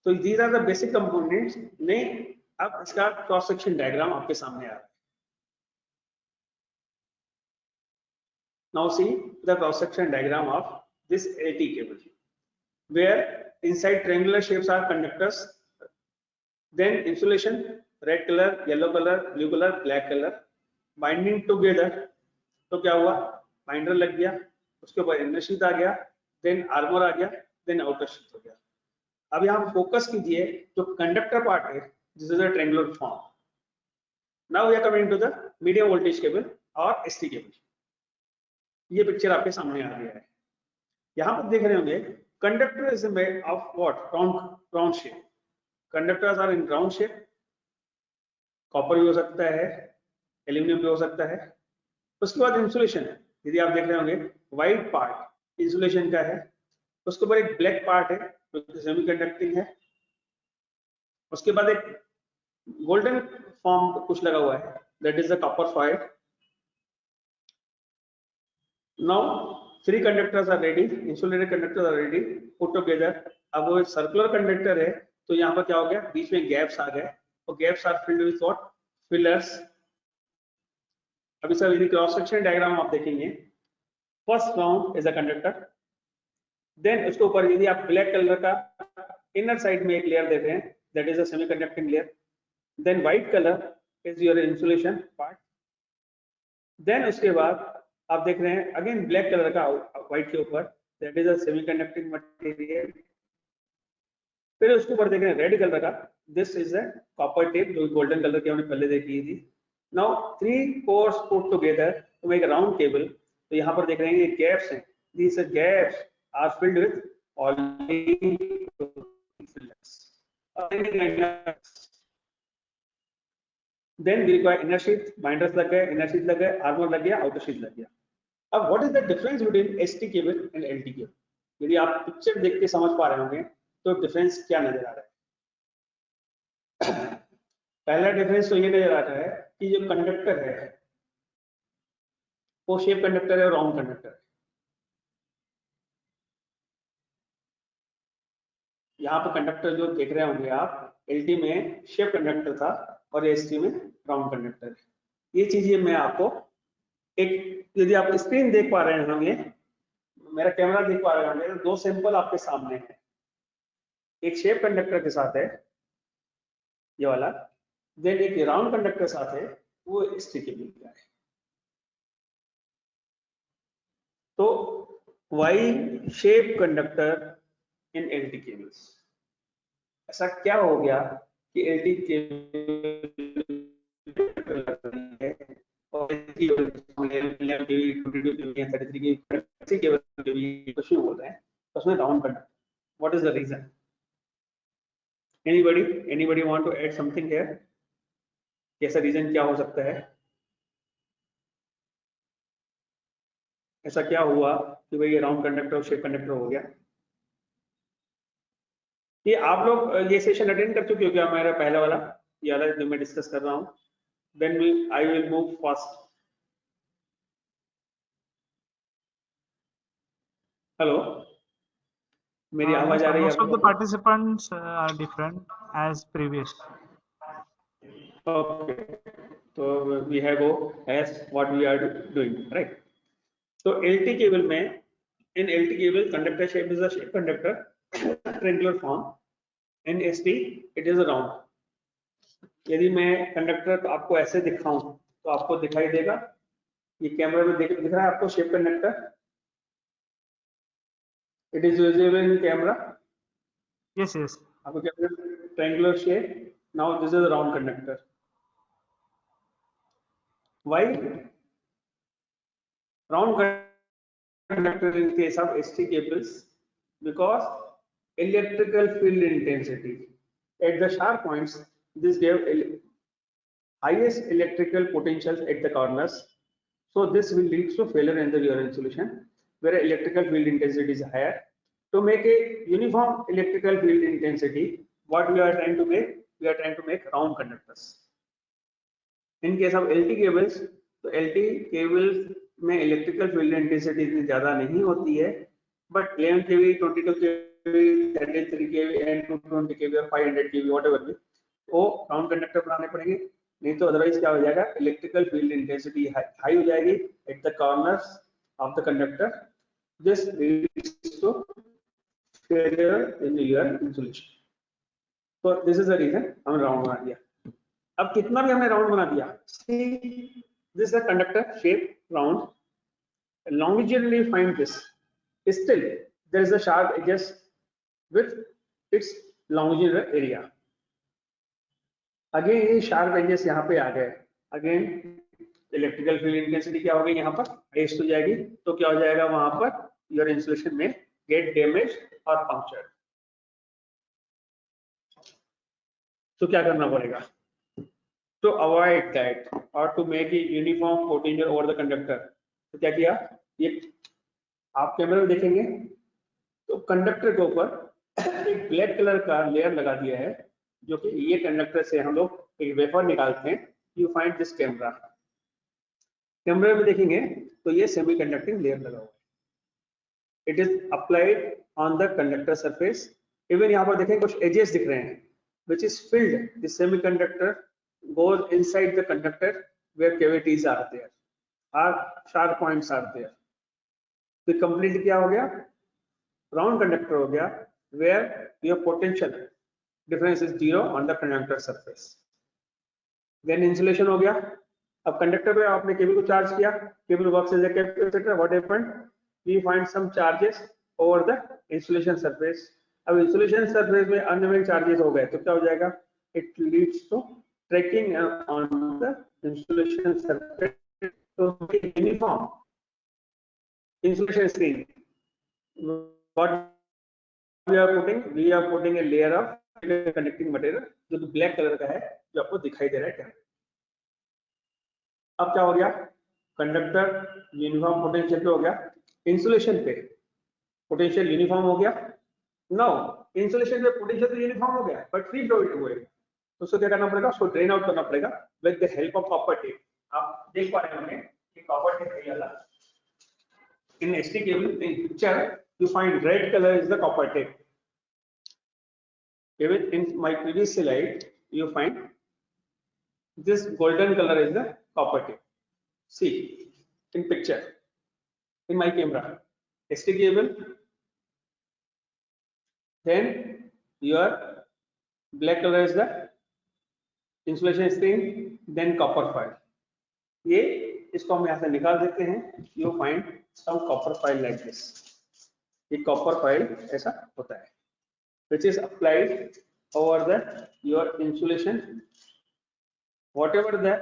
तो these are the basic components में अब इसका cross section diagram आपके सामने आ रहा है। Now see the cross section diagram of this LT cable, where inside triangular shapes are conductors, then insulation red color, yellow color, blue color, black color binding together। तो क्या हुआ, binder लग गया, उसके ऊपर इनर शीट आ गया, then armour आ गया, then outer sheet हो गया। अब यहाँ फोकस कीजिए जो कंडक्टर पार्ट है, this is a triangular form. Now we are coming to the medium voltage cable और एसटी केबल। ये पिक्चर आपके सामने आ गया है। यहाँ पर देख रहे होंगे conductor is made of what, round shape. Conductors are in round shape, copper भी हो सकता है, एल्यूमिनियम भी हो सकता है। उसके बाद इंसुलेशन है, यदि आप देख रहे होंगे व्हाइट पार्ट इंसुलेशन का है, उसके ऊपर एक ब्लैक पार्ट है जो सेमी कंडक्टिंग है, उसके बाद एक गोल्डन फॉर्म कुछ लगा हुआ है, that is the copper foil. Now three conductors are ready, insulated conductors are ready, put together। अब वो सर्कुलर कंडक्टर है तो यहाँ पर क्या हो गया, बीच में गैप्स आ गए, और gaps are filled with what, fillers. अभी सर यदि क्रॉस सेक्शन डायग्राम आप देखेंगे, first round is a conductor, then उसके ऊपर यदि आप ब्लैक कलर का इनर साइड में एक लेयर देते हैं, that is a semi conducting layer, then white colour is your insulation part, then उसके बाद आप देख रहे हैं अगेन ब्लैक कलर का व्हाइट के ऊपर, that is a semi conducting material. फिर उसके ऊपर देख रहे हैं रेड कलर का, this is a copper tape जो गोल्डन कलर की हमने पहले देखी थी। Now three cores put together to make a round cable. तो यहाँ पर देख रहे हैं ये गैप्स हैं, these gaps are filled with then we require inner sheet, binders लग गए, इनर शीट लग गए, आर्मर लग गया, आउटर शीट लग गया। अब what is the difference between ST cable and LT cable? यदि आप पिक्चर देख के समझ पा रहे होंगे तो डिफरेंस क्या नजर आ रहा है? पहला डिफरेंस तो ये नजर आ रहा है कि जो कंडक्टर है वो शेप कंडक्टर है और राउंड कंडक्टर है। यहाँ पर कंडक्टर जो देख रहे होंगे आप, एलटी में शेप कंडक्टर था और एसटी में राउंड कंडक्टर है। ये चीजें मैं आपको एक, यदि आप स्क्रीन देख पा रहे होंगे, मेरा कैमरा देख पा रहे होंगे, तो दो सैंपल आपके सामने है, एक शेप कंडक्टर के साथ है ये वाला, देन एक राउंड कंडक्टर साथ है, वो एसटी केबल का है। तो Y shape conductor in LT cables, ऐसा क्या हो गया कि LT केबल है और कुछ बोल रहे हैं उसमें round conductor, what is the reason? Anybody want to add something here? ऐसा रीजन क्या हो सकता है? ऐसा क्या हुआ कि भाई ये राउंड कंडक्टर और शेप कंडक्टर हो गया? ये आप लोग ये सेशन अटेंड कर चुके हो क्या? मेरा पहला वाला ये वाला जो मैं डिस्कस कर रहा हूँ, then I will move fast. Hello, मेरी आवाज आ रही है Most आप of the लोगों को? participants are different as previous. Okay, so we have go as what we are doing, right? So LT cable में, in LT cable conductor shape is a shape conductor, triangular form. In ST it is a round. यदि मैं conductor आपको ऐसे दिखाऊं तो आपको दिखाई देगा, ये कैमरा में दिख रहा है आपको shape conductor? It is visible in camera. Yes, yes. आपको क्या triangular shape. Now this is a round conductor. Why round conductor in case of ST cables? Because electrical field intensity at the sharp points, this gave highest electrical potentials at the corners. So this will lead to failure in the your insulation where electrical field intensity is higher. To make a uniform electrical field intensity, what we are trying to make? We are trying to make round conductors. In case of LT cables, तो LT cables में electrical field intensity इतनी ज़्यादा नहीं होती है, but 11 kV, 22 kV, 33 kV, and 220 kV और 500 kV whatever भी, वो round conductor बनाने पड़ेंगे, नहीं तो otherwise क्या हो जाएगा? Electrical field intensity high हो जाएगी at the corners of the conductor. This leads to failure in your insulation. So this is the reason हमने round बना दिया. अब कितना भी हमने राउंड बना दिया, this the conductor shape round, longitudinally find this, still there is a sharp edges with its longitudinal area. Again ये शार्प एजेस यहाँ पे आ गए, अगेन इलेक्ट्रिकल फील्ड इंटेंसिटी क्या होगी यहाँ पर? हाईएस्ट हो जाएगी, तो क्या हो जाएगा वहां पर? योर इंसुलेशन में गेट डैमेज और पंक्चर. तो क्या करना पड़ेगा? To avoid that or to make a uniform potential over the conductor, तो क्या किया? ये आप कैमरे में देखेंगे तो कंडक्टर के ऊपर एक ब्लैक कलर का लेयर लगा दिया है, जो कि ये कंडक्टर से हम लोग एक वेफर निकालते हैं. यू फाइंड दिस कैमरा, कैमरे में देखेंगे तो ये सेमी कंडक्टिंग लेयर लगा हुआ है. It is applied on the conductor surface. Even यहाँ पर देखेंगे कुछ एजेस दिख रहे हैं, which is filled. The semiconductor goes inside the conductor where cavities are there, or sharp points are there. तो कंप्लीट क्या हो गया? राउंड कंडक्टर हो गया, where your potential difference is 0 on the conductor surface. Then insulation हो गया. अब conductor पे आपने केबल को चार्ज किया, cable works as a capacitor. What happened? We find some charges over the insulation surface. अब इंसुलेशन सरफेस में uneven charges हो गए तो क्या हो जाएगा? It leads to tracking on the insulation surface. तो uniform insulation screen, what we are putting a layer of conducting material जो ब्लैक कलर का है, जो आपको दिखाई दे रहा है. अब क्या हो गया? कंडक्टर यूनिफॉर्म पोटेंशियल पे हो गया, इंसुलेशन पे पोटेंशियल यूनिफॉर्म हो गया. नाउ इंसुलेशन में पोटेंशियल तो यूनिफॉर्म हो गया, बट फ्री फ्लो हुए, तो उसको क्या करना पड़ेगा? उसको ड्रेन आउट करना पड़ेगा with the help of copper tape. आप देख पा रहे होंगे कि कॉपर टेप है वाला. In ST cable in picture you find red colour is the copper tape. Even in my previous slide you find this golden color is the copper tape. See in picture in my camera, ST cable, then your black color is the insulation screen, then copper foil. ये इसको हम यहाँ से निकाल देते हैं. You find some copper file like this. ये copper file ऐसा होता है, which is applied over the your insulation. Whatever the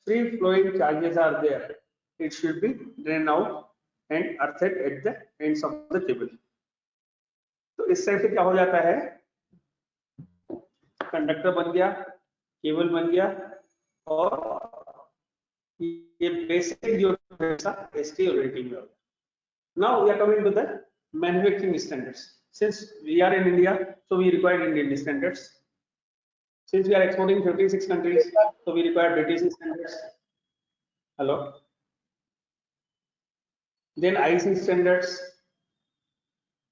free flowing charges are there, it should be drained out and earthed at the ends of the cable. तो इस type से क्या हो जाता है, कंडक्टर बन गया, केबल बन गया, और ये बेसिक जो ST और AT में हो गया. Now we are coming to the manufacturing standards. Since we are in India, so we require Indian standards. Since we are exporting 56 countries, so we require British standards. Hello. Then IC standards,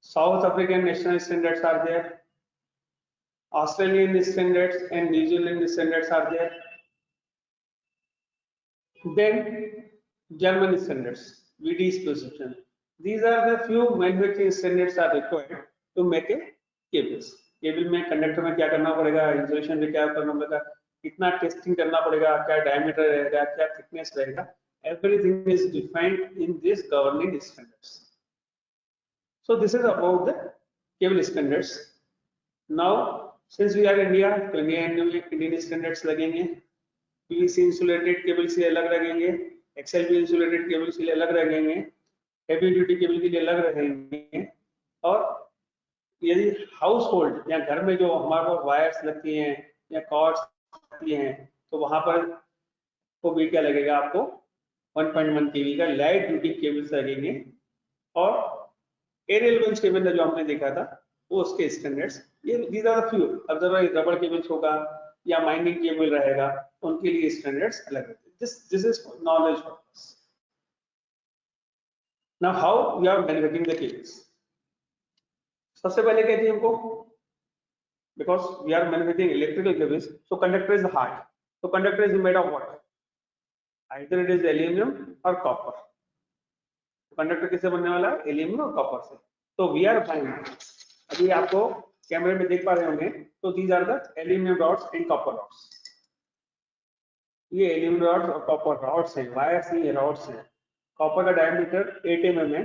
South African national standards are there, Australian standards and New Zealand standards are there. Then German standards, VD specification. These are the few manufacturing standards are required to make a cables. Cable में conductor में क्या करना पड़ेगा, insulation में क्या करना पड़ेगा, कितना टेस्टिंग करना पड़ेगा, क्या डायमीटर रहेगा, क्या थिकनेस रहेगा, everything is defined in this governing standards. So this is about the cable standards. Now since we are India, तो Indian standards लगेंगे, PVC insulated केबल से अलग लगेंगे, XLP insulated केबल से अलग लगेंगे, heavy duty केबल के लिए अलग रहेंगे. और यदि हाउस होल्ड या घर में जो हमारे पास वायर्स लगती हैं या कॉर्ड्स लगती हैं, तो वहां पर को भी क्या लगेगा, आपको 1.1 kV का लाइट ड्यूटी केबल्स लगेंगे. और एरियल बेंच केबल जो हमने देखा था वो उसके स्टैंडर्ड्स, ये these are the few. Otherwise rubber cables होगा या माइनिंग केबल रहेगा, उनके लिए स्टैंडर्ड्स अलग होते हैं. This is knowledge for us. Now how we are manufacturing the cables. सबसे पहले क्या चाहिए हमको, because we are manufacturing electrical cables, so conductor is hard. तो conductor is made of what, either it is aluminium or copper. Conductor किससे बनने वाला है, एल्यूमिनियम और कॉपर से. तो वी आर बाइंग, अभी आपको कैमरे में देख पा रहे होंगे, तो these are the aluminium rods and copper rods. ये एल्यूमिनियम रॉड्स और कॉपर रॉड्स हैं, वायर्स नहीं है, रॉड्स हैं. कॉपर का डायमीटर 8 mm है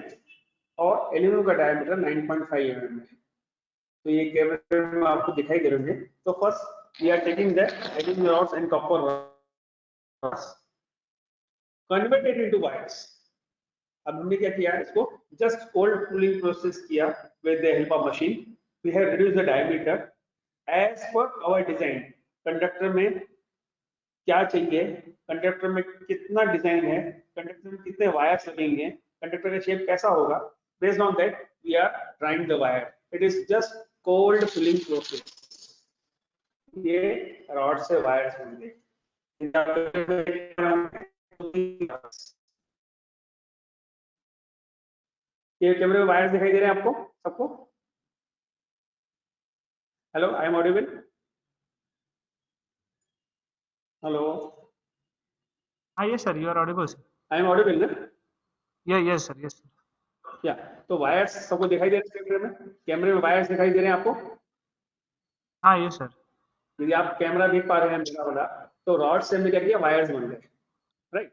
और एल्यूमिनियम का डायमीटर 9.5 mm है. तो ये कैमरे में आपको दिखाई दे रहे हैं. तो first we are taking the aluminium rods and copper rods, converted into wires. अब हमने क्या किया, इसको जस्ट कोल्ड कूलिंग प्रोसेस किया with the help of machine. We have reduced the diameter as per our design. Conductor में क्या चाहिए, conductor में कितना डिजाइन है, कंडक्टर में कितने वायर्स लगेंगे, कंडक्टर का शेप कैसा होगा, based on that we are drying the wire. It is just cold filling process. ये रॉड से वायर्स होंगे. ये कैमरे में वायर्स दिखाई दे रहे हैं आपको सबको. Hello, I am audible. Hello. हाँ, yes sir, you are audible sir. I am Audible ना. Yes sir, yes sir. या तो वायर्स सबको दिखाई दे रहे हैं कैमरे में, कैमरे में वायर्स दिखाई दे रहे हैं आपको. हाँ, yes sir. यदि आप कैमरा देख पा रहे हैं मेरा वाला, तो रॉड से हमने क्या किया, वायर्स बन गए, राइट.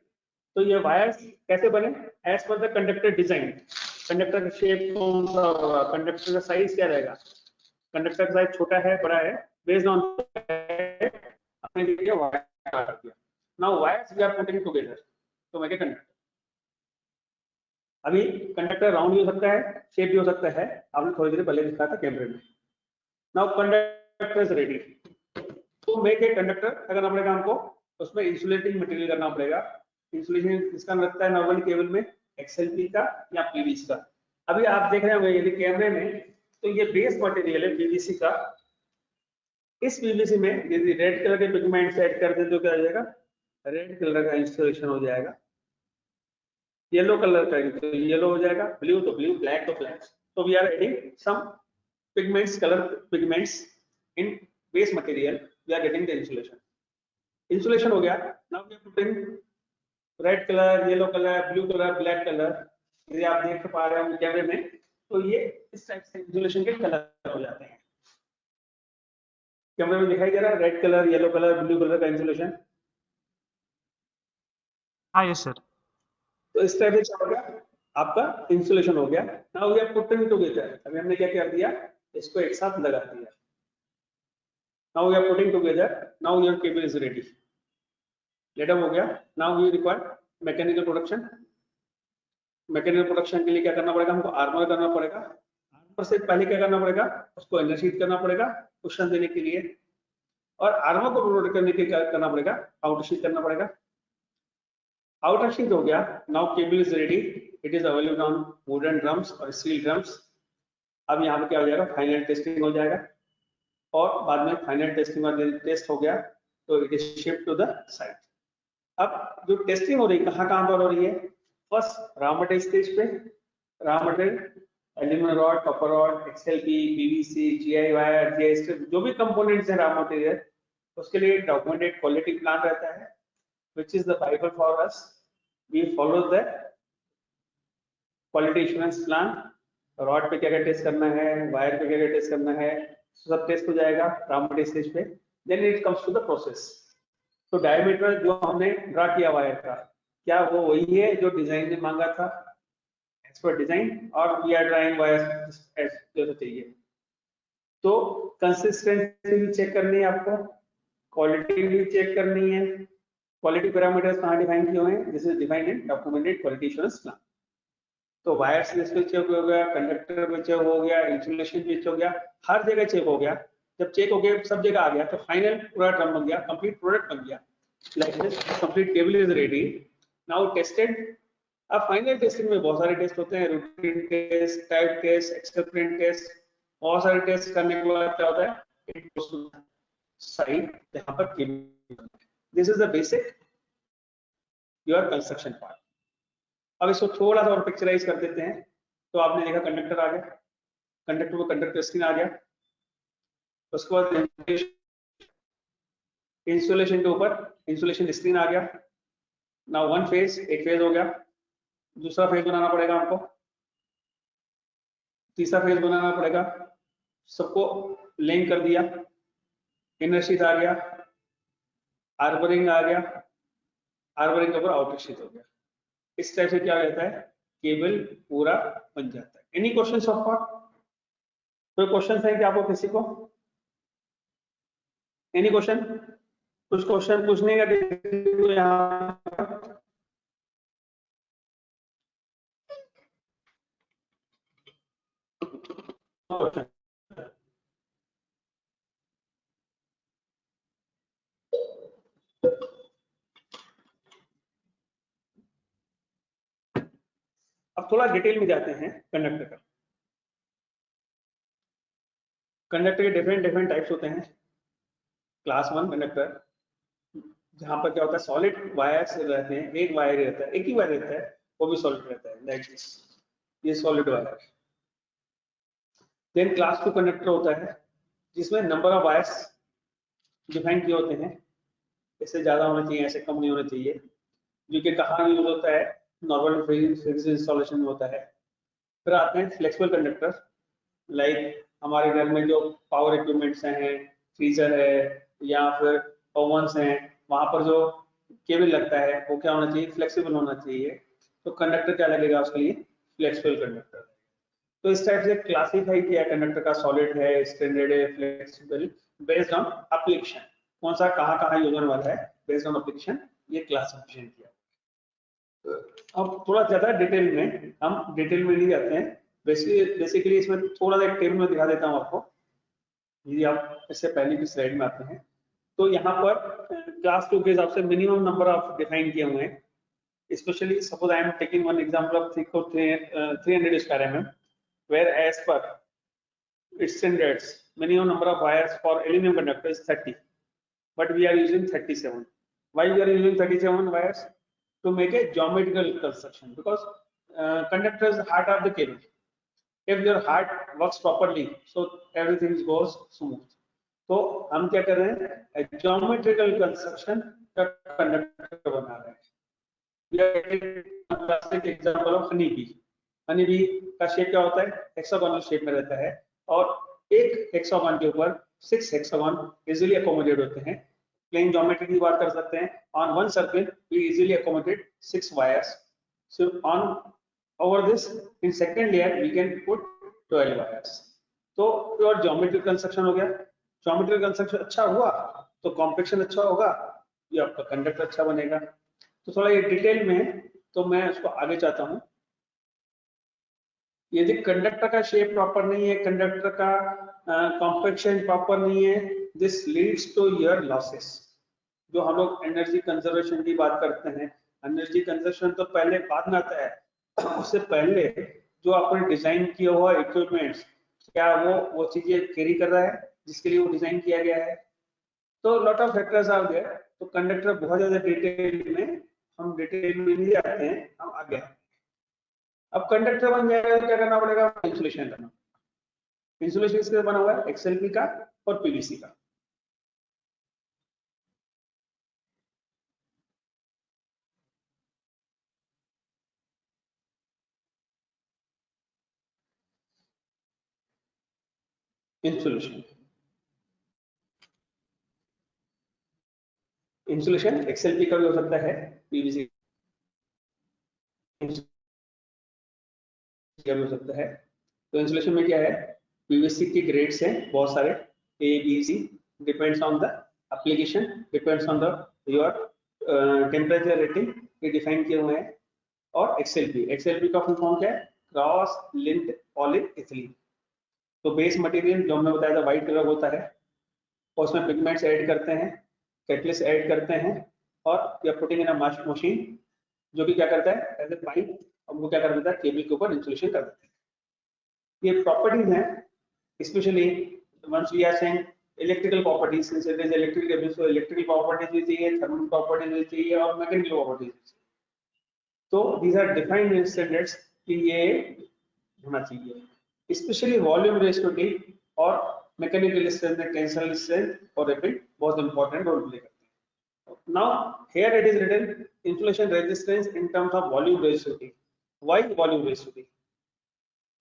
तो ये वायर्स कैसे बने, as per the conductor design. Conductor का शेप कौन सा होगा, कंडक्टर का साइज क्या रहेगा, कंडक्टर का साइज छोटा है बड़ा है, बेस्ड ऑन हमने देखिए वायर किया. Now wires we are putting together तो मैं क्या कंडक्टर. अभी कंडक्टर राउंड भी हो सकता है, शेप भी हो सकता है, आपने थोड़ी देर पहले दिखाया था कैमरे में. Now conductor is ready. तो मेक ए कंडक्टर अगर अपने काम को, उसमें इंसुलेटिंग मटेरियल करना पड़ेगा. इंसुलेशन किसका लगता है नॉर्मल केबल में, XLP का या PVC का. अभी आप देख रहे होंगे यदि कैमरे में, तो ये बेस मटेरियल है PVC का. इस PVC में यदि रेड कलर के पिगमेंट ऐड कर दें तो क्या हो जाएगा, रेड कलर का इंस्टॉलेशन हो जाएगा. येलो कलर का तो येलो हो जाएगा, ब्लू तो ब्लू, ब्लैक तो ब्लैक. तो we are adding some pigments, colour pigments in base material. We are getting the insulation. Insulation हो गया. Now we are putting red colour, yellow colour, blue colour, black colour. यदि आप देख पा रहे हो कैमरे में, तो ये इस टाइप से इंसुलेशन के कलर हो जाते हैं. कैमरे में दिखाई दे रहा है red colour, yellow colour, blue colour का इंसुलेशन. हाँ, yes sir. तो इस टाइप से क्या होगा, आपका इंसुलेशन हो गया। Now we are putting together, अभी हमने क्या कर दिया, इसको एक साथ लगा दिया। Now we are putting together, now your cable is ready, लेट हो गया। Now we require mechanical production. Mechanical production के लिए क्या करना पड़ेगा, हमको आर्मर करना पड़ेगा। आर्मर से पहले क्या करना पड़ेगा, उसको इनर शीट करना पड़ेगा कुशन देने के लिए, और आर्मर को प्रोटेक्ट करने के लिए क्या करना पड़ेगा, आउटर शीट करना पड़ेगा। आउटर शीट हो गया, now cable is ready, it is available on wooden drums और स्टील ड्रम्स। अब यहाँ पे क्या हो जाएगा, फाइनल टेस्टिंग हो जाएगा, और बाद में फाइनल टेस्टिंग और टेस्ट हो गया तो it is shift to the site. अब जो टेस्टिंग हो रही है कहाँ पर हो रही है, फर्स्ट रॉ मटेरियल स्टेज पे, raw material aluminium rod, copper rod, XLP, PVC, GI wire, GI strip, जो भी कंपोनेंट्स हैं रॉ मटेरियल, उसके लिए डॉक्यूमेंटेड क्वालिटी प्लान रहता है, which is the Bible for us. We follow the quality assurance plan. Rod पे क्या क्या टेस्ट करना है, वायर पे क्या क्या टेस्ट करना है, सब टेस्ट हो जाएगा रॉ मटेरियल स्टेज पे। Then it comes to the process. तो डायमीटर जो हमने ड्रा किया वायर का, क्या वो वही है जो डिजाइन ने मांगा था एज पर डिजाइन, और वी आर ड्राइंग वायर जैसा चाहिए। तो कंसिस्टेंसी भी चेक करनी है आपको, क्वालिटी भी चेक करनी है। क्वालिटी पैरामीटर्स कहाँ डिफाइन किए हुए हैं, this is defined in documented quality assurance plan. तो वायर्स भी चेक हो गया, कंडक्टर भी चेक हो गया, इंसुलेशन भी चेक हो गया, हर जगह चेक हो गया। जब चेक हो गया सब जगह आ गया तो फाइनल पूरा ड्रम बन गया, कंप्लीट प्रोडक्ट बन गया। Like this complete cable is ready, now tested. अब फाइनल टेस्टिंग में बहुत सारे टेस्ट होते हैं, routine test, type test, acceptance test, बहुत सारे टेस्ट करने के बाद क्या होता है, इट गोस टू साइट जहां पर cable. This is the basic your construction part. अब इसको थोड़ा सा और पिक्चराइज कर देते हैं। तो आपने देखा कंडक्टर आ गया, कंडक्टर को कंडक्टर स्क्रीन आ गया, उसके बाद इंसुलेशन के ऊपर इंसुलेशन स्क्रीन आ गया। ना वन फेज, एक फेज हो गया, दूसरा फेज बनाना पड़ेगा हमको, तीसरा फेज बनाना पड़ेगा, सबको लिंक कर दिया, इनर शीट आ गया, आर्बरिंग आ गया, आर्बरिंग के ऊपर आउटर शीट हो गया। इस टाइप से क्या हो जाता है, केबल पूरा बन जाता है। एनी क्वेश्चन ऑफ पार्ट, कोई क्वेश्चन है क्या आपको किसी को, एनी क्वेश्चन, कुछ क्वेश्चन पूछने का यहाँ अब थोड़ा डिटेल में जाते हैं कंडक्टर का। कंडक्टर के डिफरेंट टाइप्स होते हैं। क्लास 1 कंडक्टर, जहां पर क्या होता है, सॉलिड वायर्स रहते हैं, एक वायर रहता है, एक ही वायर रहता है, वो भी सॉलिड रहता है, लाइक दिस, ये solid wire. Then class 2 conductor होता है जिसमें नंबर ऑफ वायर्स डिफाइन किए होते हैं, इससे ज्यादा होना चाहिए, ऐसे कम नहीं होना चाहिए। जो कि कहाँ यूज होता है, नॉर्मल फिजिक्स इंस्टॉलेशन में होता है। फिर आते हैं फ्लेक्सिबल कंडक्टर, लाइक हमारे घर में जो पावर इक्विपमेंट्स हैं, फ्रीजर है या फिर ओवंस हैं, वहां पर जो केबल लगता है वो क्या होना चाहिए, फ्लेक्सिबल होना चाहिए। तो कंडक्टर क्या लगेगा उसके लिए, फ्लेक्सिबल कंडक्टर। तो इस टाइप से क्लासिफाई किया कंडक्टर का, सॉलिड है, स्टैंडर्ड है, फ्लेक्सिबल, बेस्ड ऑन एप्लीकेशन, कौन सा कहाँ यूज होने वाला है, बेस्ड ऑन एप्लीकेशन ये क्लासिफिकेशन किया। अब थोड़ा ज्यादा डिटेल में, हम डिटेल में नहीं जाते हैं, बेसिकली इसमें थोड़ा सा एक टेबल में दिखा देता हूँ आपको, यदि आप इससे पहले की स्लाइड में आते हैं। तो यहाँ पर क्लास 2 के हिसाब से मिनिमम नंबर ऑफ डिफाइन किए हुए हैं। Specially suppose I am taking one example of 300 square mm, where as per its standards minimum number of wires for aluminum conductor is 30, but we are using 37. Why we are using 37 wires? To make a geometrical construction, because conductor is the heart of the cable. If your heart works properly, so everything goes smooth. तो हम क्या कर रहे हैं, geometrical construction का conductor बना रहे हैं। Classic example of honey bee. Honey bee का शेप क्या होता है, हेक्सागोनल शेप में रहता है, और एक हेक्सागोन के ऊपर 6 हेक्सागोन इजीली अकोमोडेट होते हैं। प्लेन ज्योमेट्री की बात कर सकते हैं, on one circle we easily accommodate 6 wires. So over this in second layer we can put 12 wires. तो प्योर ज्योमेट्रिक कंस्ट्रक्शन हो गया. ज्योमेट्रिक कंस्ट्रक्शन अच्छा हुआ तो कॉम्पैक्शन अच्छा होगा, ये आपका कंडक्टर अच्छा बनेगा. तो थोड़ा ये डिटेल में तो मैं उसको आगे चाहता हूँ. यदि कंडक्टर का शेप प्रॉपर नहीं है, कंडक्टर का कॉम्पैक्शन प्रॉपर नहीं है, this leads to your losses. जो हम लोग एनर्जी कंजर्वेशन की बात करते हैं, एनर्जी कंजर्वेशन तो पहले बाद में आता है. उससे पहले जो आपने डिजाइन किया हुआ इक्विपमेंट्स, क्या वो चीजें कैरी कर रहा है जिसके लिए वो डिजाइन किया गया है. तो लॉट ऑफ फैक्टर्स आ गए. तो कंडक्टर बहुत ज्यादा डिटेल में हम डिटेल में नहीं जाते हैं, हम आगे. अब कंडक्टर बन जाएगा तो क्या करना पड़ेगा? इंसुलेशन करना. इंसुलेशन किसका बना हुआ है? एक्सएलपी का और पीवीसी का. इंसुलेशन एक्सएलपी का भी हो सकता है, पीवीसी का भी हो सकता है. तो इंसुलेशन में क्या है? पीवीसी के ग्रेड्स हैं बहुत सारे, A B C, depends on the application, depends on the your temperature rating, ये डिफाइन किए हुए हैं. और एक्सएलपी का फुल फॉर्म क्या है? Cross linked polyethylene. तो बेस मटेरियल जो हमने बताया था व्हाइट कलर होता है, और उसमें पिगमेंट्स ऐड करते हैं, कैटलिस्ट ऐड करते हैं, और या पुटिंग इन अ मशीन जो कि क्या करता है? एज ए पाइप हमको क्या कर देता है? केबल के ऊपर इंसुलेशन कर देता है. ये प्रॉपर्टीज हैं, specially once we are saying electrical properties, since it is electrical cable, so electrical properties भी चाहिए, थर्मल प्रॉपर्टीज भी चाहिए, और मैकेनिकल प्रॉपर्टीज भी चाहिए. तो these are defined in standards कि ये होना चाहिए. स्पेशली वॉल्यूम रेशियो और मैकेनिकल स्ट्रेंथ, टेंसाइल स्ट्रेंथ और रैपिड बहुत इंपॉर्टेंट रोल प्ले करते हैं. Now here it is written insulation resistance in terms of volume resistivity. Why volume resistivity?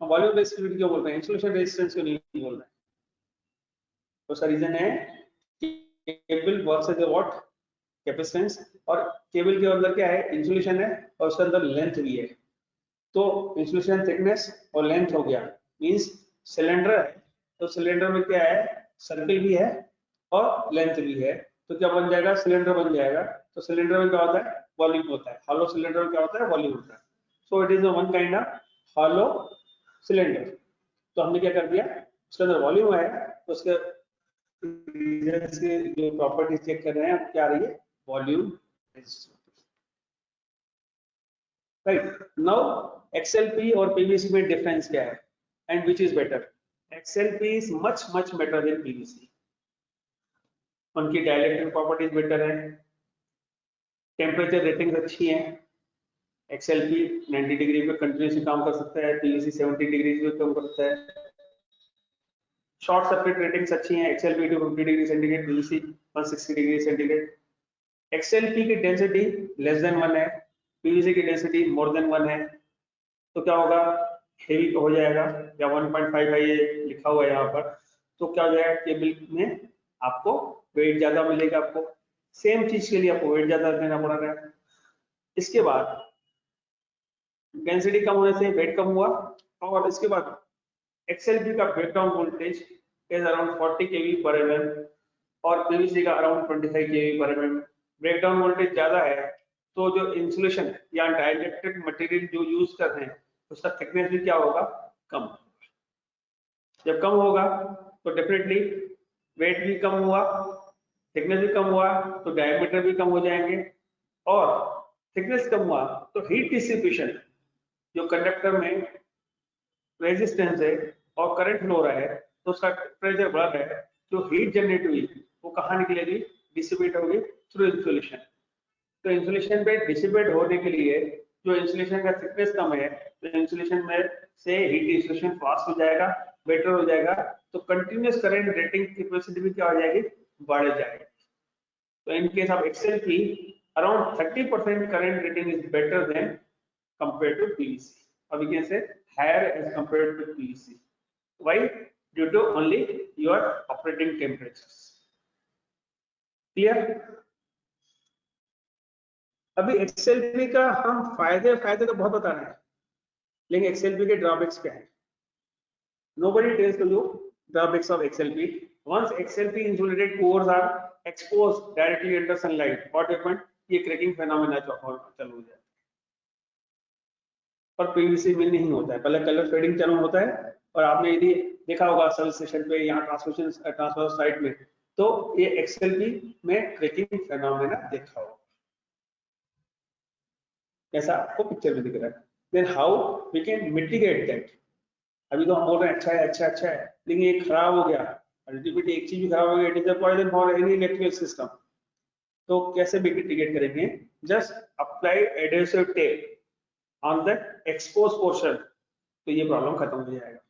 Volume resistivity क्यों बोल रहे हैं? इंसुलेशन रेजिस्टेंस क्यों नहीं बोल रहे हैं? तो उसका रीजन है cable works as a what? Capacitance. और केबल के अंदर क्या है? इंसुलेशन है, और उसके अंदर लेंथ भी है. तो इंसुलेशन थिकनेस और लेंथ हो गया, मींस सिलेंडर है तो सिलेंडर में क्या है? सर्कल भी है और लेंथ भी है. तो क्या बन जाएगा? सिलेंडर बन जाएगा. तो सिलेंडर में क्या होता है? वॉल्यूम होता है. हॉलो सिलेंडर में क्या होता है? वॉल्यूम होता है. So it is one kind of hollow cylinder. तो हमने क्या कर दिया? उसके अंदर वॉल्यूम है, तो उसके जो प्रॉपर्टीज चेक कर रहे हैं, क्या आ रही है? वॉल्यूम. राइट. नाउ एक्सएलपी और पीवीसी में डिफरेंस क्या है, and which is better? XLP is much better than PVC. उनकी डाइलेक्ट्रिक प्रॉपर्टीज बेटर है, टेम्परेचर रेटिंग्स अच्छी है. एक्सएलपी 90 डिग्री पे कंटिन्यूसली काम कर सकता है, पीवीसी 70 डिग्री पे काम करता है. शॉर्ट सर्किट रेटिंग्स अच्छी हैं, XLP 250 degree centigrade, PVC 160 degree centigrade. XLP की डेंसिटी लेस देन 1 है, पीवीसी की डेंसिटी मोर देन 1 है. तो क्या होगा? हेवी हो जाएगा, या 1.5 है, ये लिखा हुआ है यहाँ पर. तो क्या हो जाएगा? केबल में आपको वेट ज्यादा मिलेगा. आपको सेम चीज के लिए आपको वेट ज्यादा देना पड़ रहा है. इसके बाद डेंसिटी कम होने से वेट कम हुआ, और इसके बाद एक्सएलपी का breakdown voltage is around 40 kV per mm, और पीवीसी का around 25 kV per mm. Breakdown voltage ज्यादा है तो जो इंसुलेशन या डाइलेक्ट्रिक मटेरियल जो यूज कर रहे हैं, उसका थिकनेस भी क्या होगा? कम. जब कम होगा तो डेफिनेटली वेट भी कम हुआ, थिकनेस भी कम हुआ, तो डायमीटर भी कम हो जाएंगे. और थिकनेस कम हुआ तो हीट डिसिपेशन, जो कंडक्टर में रेजिस्टेंस है और करंट फ्लो हो रहा है, तो उसका प्रेशर बढ़ रहा है, जो हीट जनरेट हुई वो कहाँ निकलेगी? डिसिपेट होगी थ्रू इंसुलेशन. तो इंसुलेशन पे डिसिपेट होने के लिए जो इंसुलेशन का थिकनेस कम है, तो इंसुलेशन में से हीट डिसिपेशन फास्ट हो जाएगा, बेटर हो जाएगा. तो कंटिन्यूअस करंट रेटिंग कैपेसिटी भी क्या हो जाएगी? बढ़ जाएगी. तो in case of XLP around 30% current rating is better than compared to PVC, or we can say higher as compared to PVC. Why? Due to only your operating temperatures. Clear? अभी एक्सएलपी का हम फायदे तो बहुत बता रहे हैं, लेकिन XLP के ड्रॉबैक्स क्या है? Nobody tells to you drawbacks of XLP. Once XLP insulated cores are exposed directly under sunlight, what happened? ये क्रैकिंग फेनोमेना चालू हो जाए। पर पीवीसी में नहीं होता है, पहले कलर फेडिंग चालू होता है, और आपने यदि देखा होगा सब सेशन पे यहाँ ट्रांसफर साइट में, तो ये XLP में क्रैकिंग फेनोमेना देखा होगा, ऐसा आपको पिक्चर में दिख रहा है। Then how we can mitigate that? अभी तो हम बोल रहे हैं अच्छा है अच्छा अच्छा है, लेकिन ये खराब हो गया, अल्टीमेटली एक चीज भी खराब हो गया, it is a poison for any electrical system. तो कैसे मिटिगेट करेंगे? Just apply adhesive tape on the expose portion, तो ये प्रॉब्लम खत्म हो जाएगा।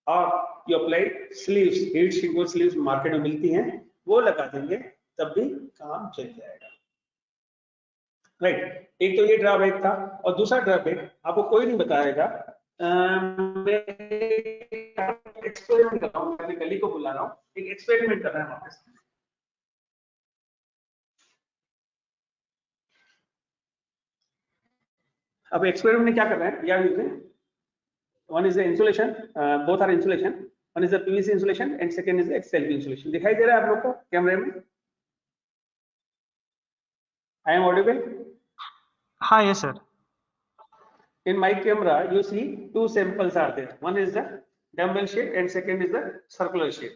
और you apply sleeves, heat shrink sleeves market में मिलती हैं, वो लगा देंगे, तब भी काम चल जाएगा। राइट, एक तो ये ड्रॉबैक था, और दूसरा ड्रॉबैक आपको कोई नहीं बताएगा। एक्सपेरिमेंट कर रहा हूँ, मैं गली को बुला रहा हूँ, एक एक्सपेरिमेंट कर रहा है वापस। अब एक्सपेरिमेंट में क्या कर रहे हैं? या one is the insulation, both are insulation, one is the PVC insulation and second is the XLP insulation. दिखाई दे रहा है आप लोग को कैमरे में? I am audible? हाँ, yes sir. In my camera you see two samples are there, one is the dumbbell shape and second is the circular shape,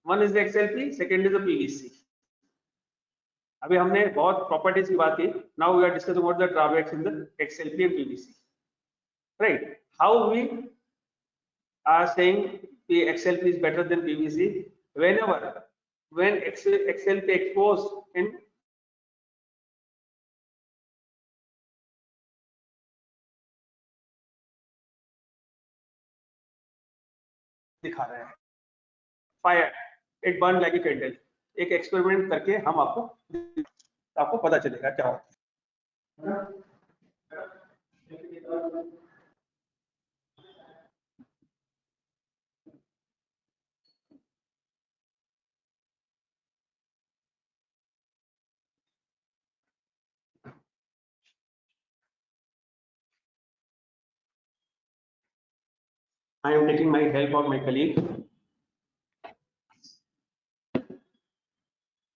one is the XLP, second is the PVC. अभी हमने बहुत properties की बात की, now we are discussing about the drawbacks in the XLP and PVC. Right, how we are saying the XLP is better than PVC? When XLP exposed in दिखा रहे हैं fire, it burn like a candle. एक experiment करके हम आपको पता चलेगा क्या होता है। I am taking my help of my colleague.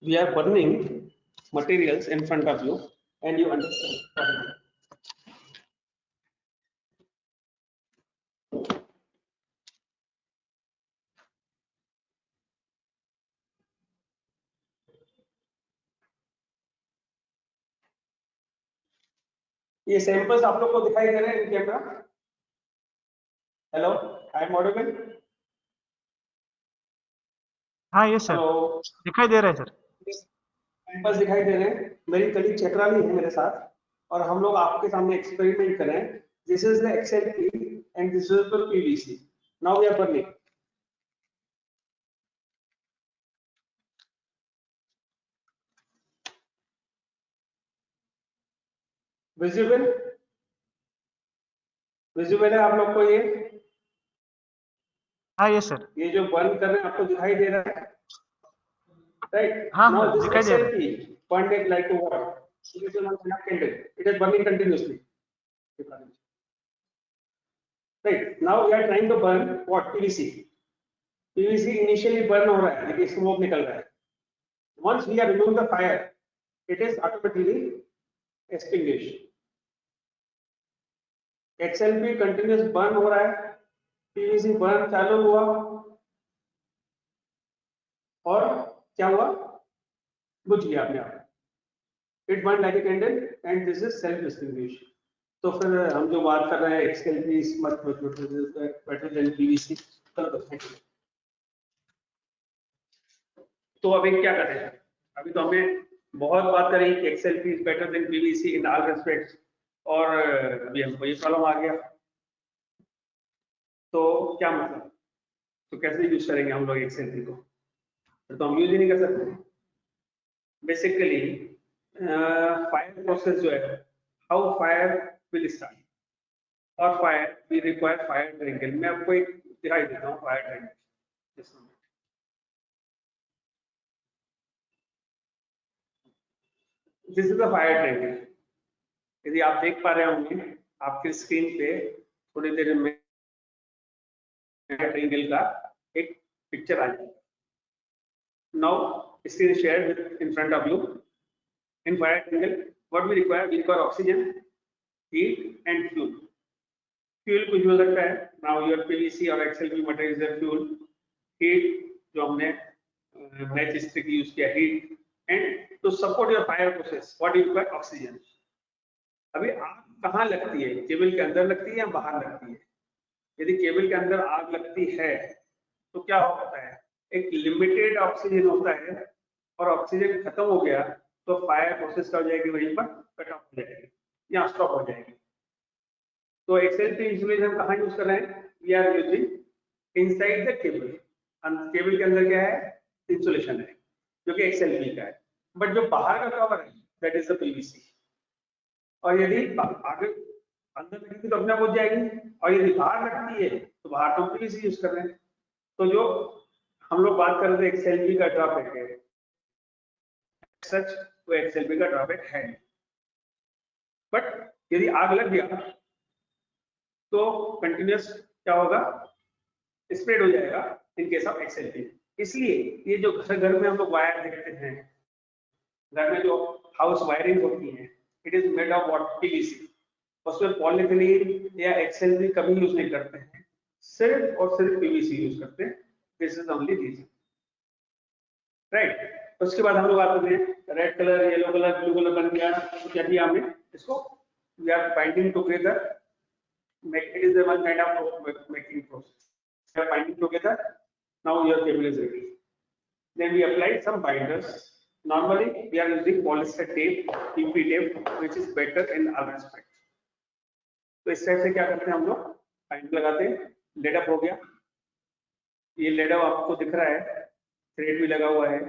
We are burning materials in front of you and you understand. ये सैंपल्स आप लोग को दिखाई दे रहे हैं in camera? Hello, I am audible? हाँ, yes sir. हेलो, दिखाई दे रहा है सर। सैंपल्स दिखाई दे रहे हैं। मेरी कलीग चक्रा भी है मेरे साथ, और हम लोग आपके सामने एक्सपेरिमेंट कर रहे हैं। This is the XLP and this is the PVC. Now we are burning. Visible है आप लोग को ये? हाँ, yes sir. ये जो बर्न कर रहे हैं आपको दिखाई दे रहा है? राइट, हाँ, नाउ हाँ, दिस दिखाई दे रहा है। XLP burned it like a water. It is not a candle. It is burning continuously. Right, now we are trying to burn what? PVC. PVC initially burn हो रहा है, लेकिन स्मोक निकल रहा है। Once we are removing the fire, it is automatically extinguished. XLP continuous burn हो रहा है, PVC burn चालू हुआ, और क्या हुआ? बुझ गया अपने आप। It burned like a candle and this is self extinguished. तो फिर हम जो बात कर रहे हैं XLP is much better than PVC. तो अभी क्या करें? अभी तो हमें बहुत बात करें कि XLP is better than PVC in all respects, और अभी हमको ये प्रॉब्लम आ गया, तो क्या मतलब? तो कैसे यूज करेंगे हम लोग XLP को? तो हम यूज ही नहीं कर सकते। बेसिकली फायर प्रोसेस जो है, हाउ फायर विल स्टार्ट, और fire we require fire triangle. मैं आपको एक दिखाई देता हूँ fire triangle. This is the fire triangle. यदि आप देख पा रहे होंगे आपके स्क्रीन पे, थोड़ी देर में ट्रायंगल का एक पिक्चर आ जाएगा। Now screen share in front of you. In fire triangle what we require oxygen, heat and fuel. Fuel कुछ हो सकता है, नाउ योर पीवीसी और XLP material is fuel. Heat जो हमने मैच स्टिक यूज किया, heat. And to support your fire process what you require oxygen. अभी आग कहाँ लगती है, केबल के अंदर लगती है या बाहर लगती है? यदि केबल के अंदर आग लगती है तो क्या होता है, एक लिमिटेड ऑक्सीजन होता है और ऑक्सीजन खत्म हो गया तो फायर प्रोसेस का हो जाएगी, वहीं पर कट ऑफ हो जाएगी या स्टॉप हो जाएगी। तो एक्सएलपी इंसुलेशन कहाँ यूज कर रहे हैं, we are using inside the cable. Cable के अंदर क्या है, इंसुलेशन है जो कि एक्सएलपी का है, बट जो बाहर का कवर है दैट इज द पीवीसी। और यदि आगे अंदर लगेगी तो अपने आप हो जाएगी, और यदि बाहर लगती है तो बाहर तो पीवीसी यूज कर रहे हैं। तो जो हम लोग बात कर रहे थे एक्सएलपी का ड्रॉबैक है, सच वो एक्सएलपी का ड्रॉबैक है, बट यदि आग लग गया तो कंटिन्यूअस क्या होगा, स्प्रेड हो जाएगा इन केस ऑफ एक्सएलपी। इसलिए ये जो घर में हम लोग वायर देखते हैं, घर में जो हाउस वायरिंग होती है, it is made of what, PVC. उसमें पॉलीथिलीन या एक्सएलपी कभी यूज नहीं करते हैं, सिर्फ और सिर्फ पीवीसी यूज करते हैं। This is only reason, right. उसके बाद हम लोग आते हैं red colour, yellow colour, blue colour बन गया, तो क्या किया हमने इसको, we are binding together, it is a one kind of making process. We are binding together. Now your cable is ready. Then we apply some binders. Normally we are using polyester tape, PP tape, which is better in all respects. तो इस type से क्या करते हैं हम लोग, bind लगाते हैं, लेड अप हो गया। ये लेड अप आपको दिख रहा है, थ्रेड भी लगा हुआ है,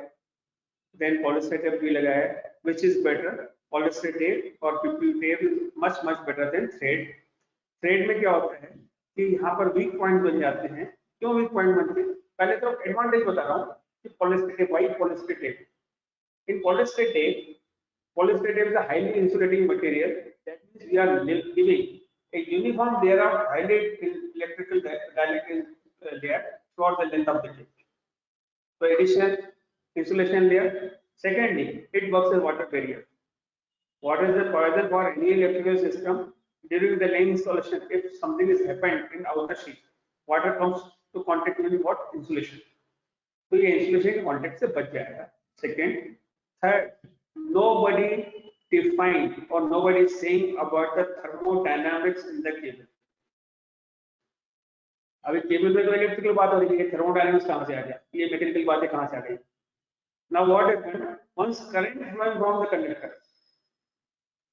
देन पॉलिस्टर टेप भी लगा है, which is better. Polyester tape और PP tape is much better than thread. Thread में क्या होता है कि यहाँ पर वीक पॉइंट बन जाते हैं। क्यों वीक पॉइंट बनते हैं, पहले तो एडवांटेज बता रहा हूँ कि polyester tape, white polyester tape, in polyester tape is a highly insulating material, that means we are giving a uniform layer of highly electrical dielectric layer throughout the length of the tape. So additional insulation layer. Secondly, it works as water barrier. What is the poison for any electrical system? During the laying installation, if something is happened in outer sheet, water comes to contact with what, insulation. तो ये insulation के contact से बच जाएगा। Second, third, nobody defined or nobody is saying about the thermodynamics in the cable. अभी cable में तो electrical बात हो रही है, थर्मोडायनामिक्स कहाँ से आ गया, ये मैकेनिकल बातें कहाँ से आ गई। Now what happened, once current flowing from the conductor,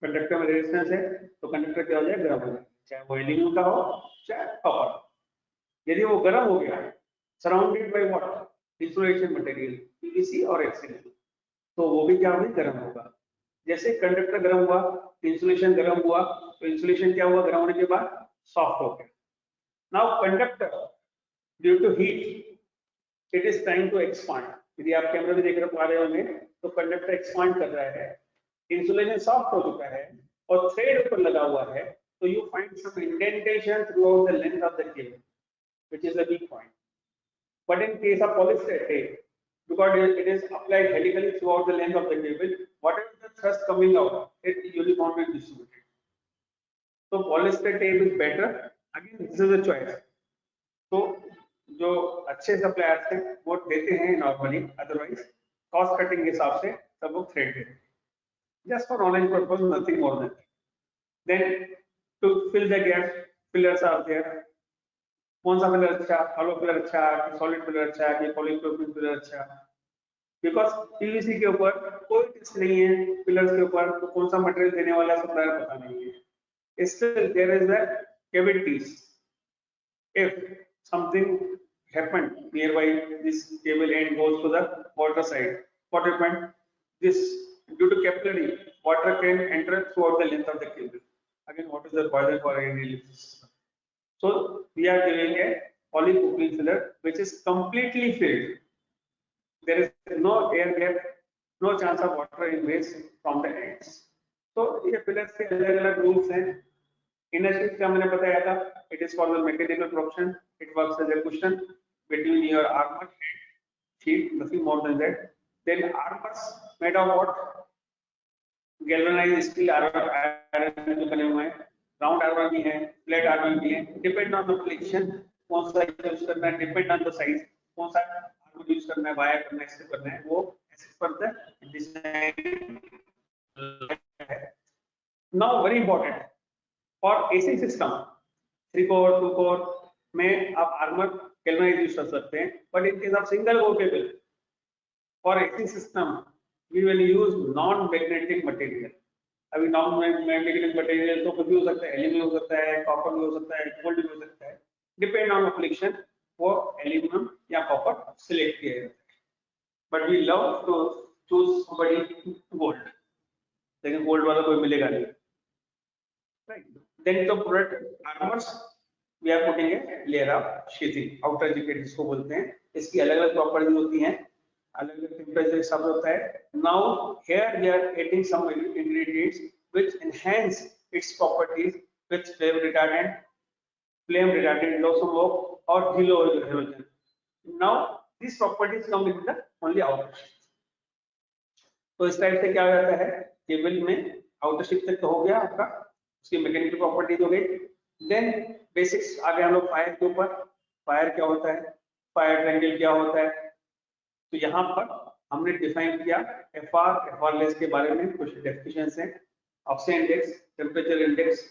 conductor में रेजिस्टेंस है तो कंडक्टर क्या हो जाए, गर्म हो जाए, चाहे वो एल्यूमिनियम का हो चाहे कॉपर। यदि वो गर्म हो गया, surrounded by what, insulation material, PVC और एक्सएलपी, तो वो भी क्या होगा, गर्म होगा। जैसे कंडक्टर गर्म हुआ, इंसुलेशन गर्म हुआ, तो इंसुलेशन क्या हुआ, गर्म होने के बाद सॉफ्ट हो गया। Now conductor due to heat it is trying to expand. यदि आप कैमरा में देख रहे होंगे तो कंडक्टर एक्सपांड कर रहा है, इंसुलेशन सॉफ्ट हो चुका है और थ्रेड ऊपर लगा हुआ है, तो you find some indentation throughout the length of the cable, which is the weak point. But in case of polyester tape, because it is applied helically throughout the length of the cable, whatever the thrust coming out, it uniformly distributed. So polyester tape is better. Again, this is a choice. तो जो अच्छे suppliers हैं वो देते हैं normally, otherwise cost cutting के हिसाब से सब लोग थ्रेड देते हैं, just for knowledge purpose, nothing more than that. Then to fill the gap, fillers are there. कौन सा फिलर अच्छा, हॉलो फिलर अच्छा, सॉलिड फिलर अच्छा, कि पॉलीप्रोपिलीन फिलर अच्छा? बिकॉज पीवीसी के ऊपर कोई टेस्ट नहीं है, फिलर्स के ऊपर तो कौन सा मटेरियल देने वाला सप्लायर पता नहीं है। Still there is the cavities. If something happened nearby this cable end goes to the water side, what happened? This, due to capillary, water can enter throughout the length of the cable. Again, what is the poison for any electric system? So we are giving a polypropylene filler which is completely filled. There is no air gap, no chance of water ingress from the ends. So ये fillers के अलग-अलग rules हैं। Inner sheet का मैंने बताया था, it is for the mechanical production, it works as a cushion between your armor and sheet, nothing more than that. Then armors made of what? Galvanized steel iron जो बने हुए हैं, round armour भी है, फ्लैट आर्मर भी है, depend on application कौन सा यूज करना है, डिपेंड ऑन द साइज कौन सा आर्मर यूज करना है, वायर करना है, इससे करना है, वो एज पर द डिजाइन है. Now very important for AC system 3 core 2 core में आप आर्मर गैल्वेनाइज यूज कर सकते हैं, but in case of single core cable for AC system we will use non magnetic material. अभी non magnetic material तो कुछ भी हो सकता है, एल्यूमिनियम हो सकता है, कॉपर भी हो सकता है, गोल्ड भी हो सकता है, डिपेंड ऑन एप्लीकेशन वो एल्यूमिनियम या कॉपर सिलेक्ट किया जाता है. But we love to choose somebody gold, लेकिन गोल्ड वाला कोई मिलेगा नहीं. Right. Then the product armors we are putting a layer of sheathing, outer jacket जिसको बोलते हैं. इसकी अलग-अलग प्रॉपर्टीज होती हैं, अलग-अलग टेम्परेचर सब होता है. Now here we are adding some ingredients which enhance its properties with flame retardant, loss of smoke or zero halogen. Now these properties come with the only outer sheath. तो इस type से क्या हो जाता है, केबल में outer sheet तक तो हो गया आपका, उसकी मैकेनिकल प्रॉपर्टीज हो गई. देन बेसिक्स आ गए हम लोग फायर के ऊपर. फायर क्या होता है, फायर ट्रायंगल क्या होता है. तो यहाँ पर हमने डिफाइन किया एफआर लेस के बारे में कुछ डेफिनेशंस हैं. Oxygen index, temperature index.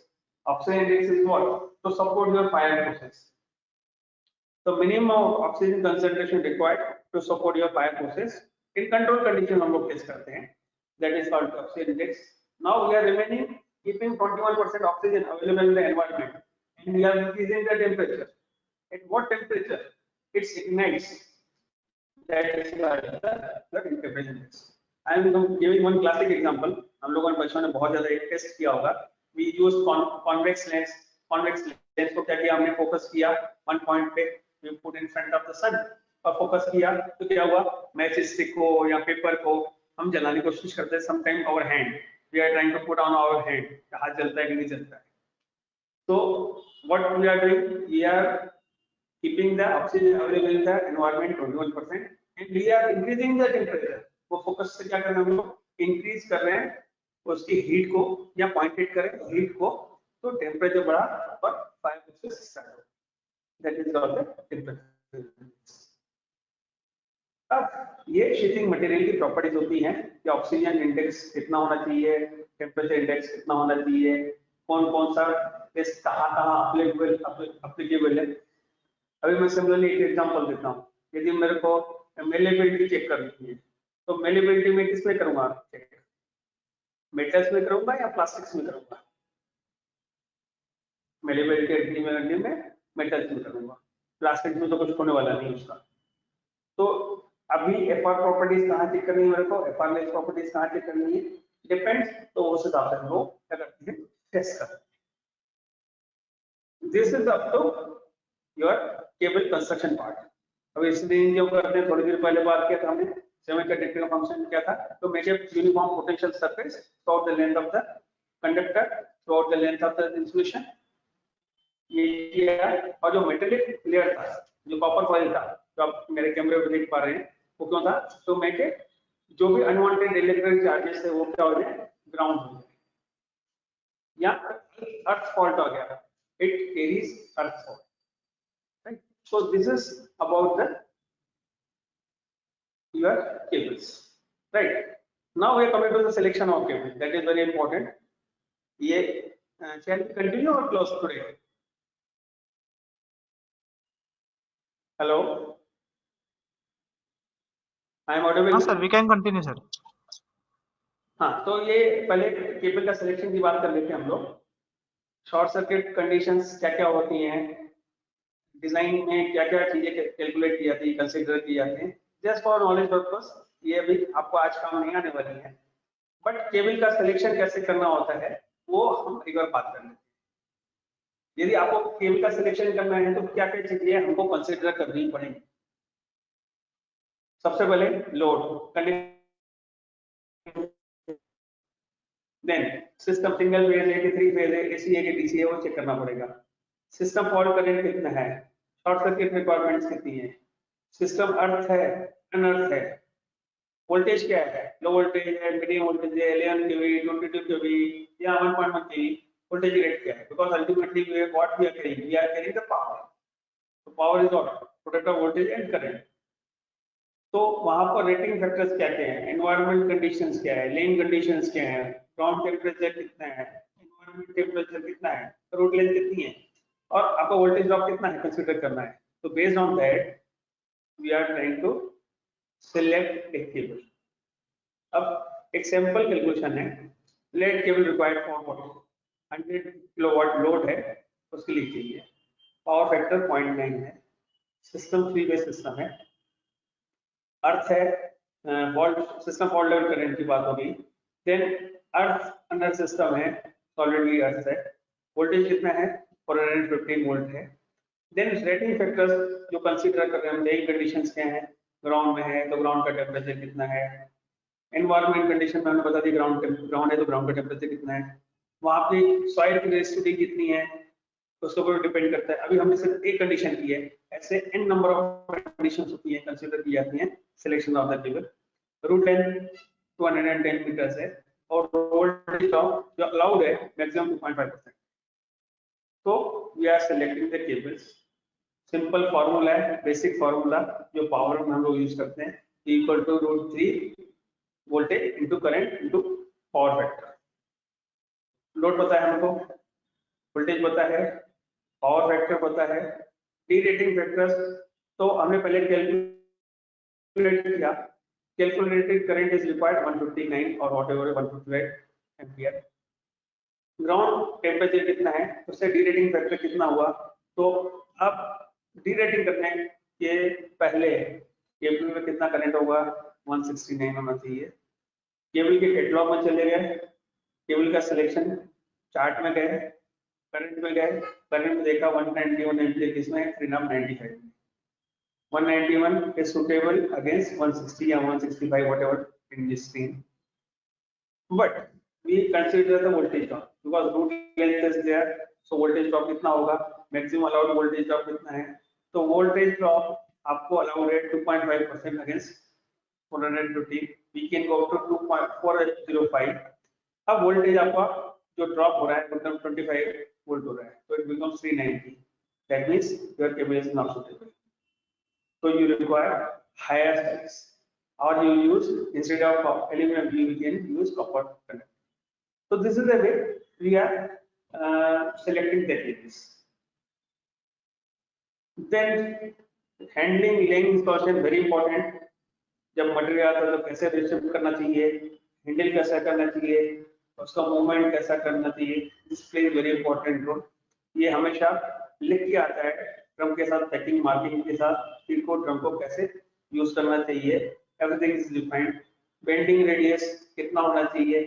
Oxygen index is what, to support your fire process. तो minimum oxygen concentration required to support your fire process in control condition हम लोग टेस्ट करते हैं, that is called oxygen index. Now we are remaining keeping 21% oxygen available in the environment, and we are increasing the temperature. At what temperature it ignites? That is the temperature index. I am giving one classic example. हम लोगों ने बचपन में बहुत ज्यादा एक test किया होगा. We use convex lens. Convex lens को क्या किया हमने, फोकस किया one point पे, we put in front of the sun और फोकस किया तो क्या हुआ, मैच स्टिक को या पेपर को हम जलाने की कोशिश करते हैं. Sometime our hand we are trying to put on our hand, हाथ जलता है कि नहीं जलता है. So what we are doing, we are keeping the oxygen available in the environment 21% and we are increasing the temperature. वो focus से क्या करना है, हम लोग इंक्रीज कर रहे हैं उसकी हीट को या पॉइंटेड करें हीट को, तो टेम्परेचर बढ़ा और फायर प्रोसेस स्टार्ट हो. That is all the temperature. अब ये शीथिंग मटेरियल की प्रॉपर्टीज होती हैं कि ऑक्सीजन इंडेक्स कितना होना चाहिए, टेम्परेचर इंडेक्स कितना होना चाहिए, कौन कौन सा टेस्ट कहाँ अप्लीकेबल है. अभी मैं सिमिलरली एक एग्जांपल देता हूँ. यदि मेरे को मेलेबिलिटी चेक करनी है तो मेलेबिलिटी में किस में करूंगा चेक, मेटल्स में करूंगा या प्लास्टिक्स में करूंगा. मेलेबिलिटी में मेटल्स में करूंगा, प्लास्टिक में तो कुछ होने वाला नहीं उसका. तो अभी एफआर प्रॉपर्टीज कहाँ चेक करनी है मेरे को, एफआर लेस प्रॉपर्टीज कहाँ चेक करनी है, डिपेंड्स. तो उस हिसाब से हम लोग क्या करते हैं, टेस्ट करते हैं. This is up to your cable construction part. अब इसलिए जो करते हैं, थोड़ी देर पहले बात किया था हमने सेमीकंडक्टर का फंक्शन क्या था, तो make a uniform potential surface throughout the length of the conductor, throughout the length of the insulation. ये किया. और जो मेटेलिक लेयर था, जो कॉपर फॉइल था, जो आप मेरे कैमरे पे देख पा रहे हैं, वो क्यों था, तो मैं के जो भी अनवांटेड इलेक्ट्रिक चार्जेस है वो क्या हो जाए, ग्राउंड हो जाए. या अर्थ फॉल्ट हो गया, it carries earth fault. Right. So this is about the your cables. Right. Now we are coming to the selection of cables. That is very important. ये shall we continue or close today? Hello. I am audible. हाँ sir, we can continue sir. हाँ, तो ये पहले cable का selection की बात कर लेते हैं हम लोग. शॉर्ट सर्किट कंडीशंस क्या क्या होती हैं, डिजाइन में क्या क्या चीजें कैलकुलेट की जाती है, कंसिडर की जाती हैं. जस्ट फॉर नॉलेज पर्पस, ये अभी आपको आज काम नहीं आने वाली है, बट केबल का सिलेक्शन कैसे करना होता है वो हम एक बार बात कर लेते हैं. यदि आपको केबल का सिलेक्शन करना है तो क्या क्या चीजें हमको कंसिडर करनी पड़ेगी. सबसे पहले load, then system single phase है कि 3 फेज है, एसी है कि डीसी है, वो चेक करना पड़ेगा। सिस्टम फॉल्ट करंट कितना है, शॉर्ट सर्किट रिक्वायरमेंट्स कितनी है, सिस्टम अर्थ है अनअर्थ है, वोल्टेज क्या है, लो वोल्टेज है, मीडियम वोल्टेज है, 11 केवी, 22 केवी या 1.1 केवी, वोल्टेज रेट क्या है, because ultimately what we are carrying the power, तो power is what, product of voltage and current. तो वहां पर रेटिंग फैक्टर्स क्या क्या है, एनवायरमेंट कंडीशंस क्या है, लेन कंडीशंस क्या है, ग्राउंड टेम्परेचर कितना है, एनवायरमेंट टेम्परेचर कितना है, रोड लेंथ कितनी है, और आपका वोल्टेज ड्रॉप कितना है कंसीडर करना है। तो based on that we are trying to select a cable. अब एक सिंपल कैलकुलेशन है, let cable required for 100 kilowatt load है, उसके लिए चाहिए पावर फैक्टर 0.9 है, सिस्टम 3 फेज सिस्टम है, अर्थ है, fault system fault level current की बात होगी, देन अर्थ अंडर सिस्टम है, सॉलिडली अर्थ है, वोल्टेज कितना है 415 वोल्ट है, देन रेटिंग फैक्टर्स जो कंसीडर कर रहे हैं हम, लेइंग कंडीशंस क्या है, ग्राउंड में है तो ग्राउंड का टेम्परेचर कितना है, एनवायरमेंट कंडीशन में हमने बता दी ग्राउंड है तो ग्राउंड का टेम्परेचर कितना है, वहां पे सॉइल की रेजिस्टिविटी कितनी है, उसके ऊपर डिपेंड करता है। अभी हमने सिर्फ एक कंडीशन की है, ऐसे एन नंबर ऑफ कंडीशंस होती है, कंसीडर की जाती हैं selection of the cable. Route length 210 metres है और वोल्टेज ड्रॉप जो अलाउड है मैक्सिमम 2.5%। तो we are selecting the cables, simple formula है, बेसिक फार्मूला जो पावर में हम लोग यूज करते हैं, equal to √3 voltage into current into power factor. Load पता है हमको, वोल्टेज पता है, पावर फैक्टर पता है, डी रेटिंग फैक्टर्स तो हमने पहले कैलकुलेट किया, कैलकुलेटेड करंट इज रिक्वायर्ड 159 और व्हाटएवर 158 एम्पियर, ग्राउंड टेम्परेचर कितना है, उससे डी रेटिंग फैक्टर कितना हुआ। तो अब डी रेटिंग करने के पहले केबल में कितना करंट होगा, 169 होना चाहिए। केबल के कैटलॉग में चले गए, केबल का सिलेक्शन चार्ट में गए, करंट में गए, करंट में देखा 191 एम्पियर किसमें, 395 191 is suitable against 160 or 165 whatever in this screen, but we consider the voltage drop because root length is there, so voltage drop कितना होगा, maximum allowed voltage drop कितना है, तो voltage drop आपको allowed है 2.5% against 450, we can go up to 2.405। अब voltage आपका जो ड्रॉप हो रहा है मतलब 25 वोल्ट हो रहा है, तो it becomes 390, that means your cable is not suitable, so you require higher size, or you use instead of aluminum we can use copper conductor. So this is the way we are selecting the cables. Then handling laying installation very important, जब material आता है तो कैसे receive करना चाहिए, handle कैसा करना चाहिए, उसका मूवमेंट कैसा करना चाहिए, this play very important role. ये हमेशा लिख के आता है ड्रम के साथ, पैकिंग मार्किंग के साथ, फिर को ड्रम को कैसे यूज करना चाहिए, everything is defined. Bending radius कितना होना चाहिए,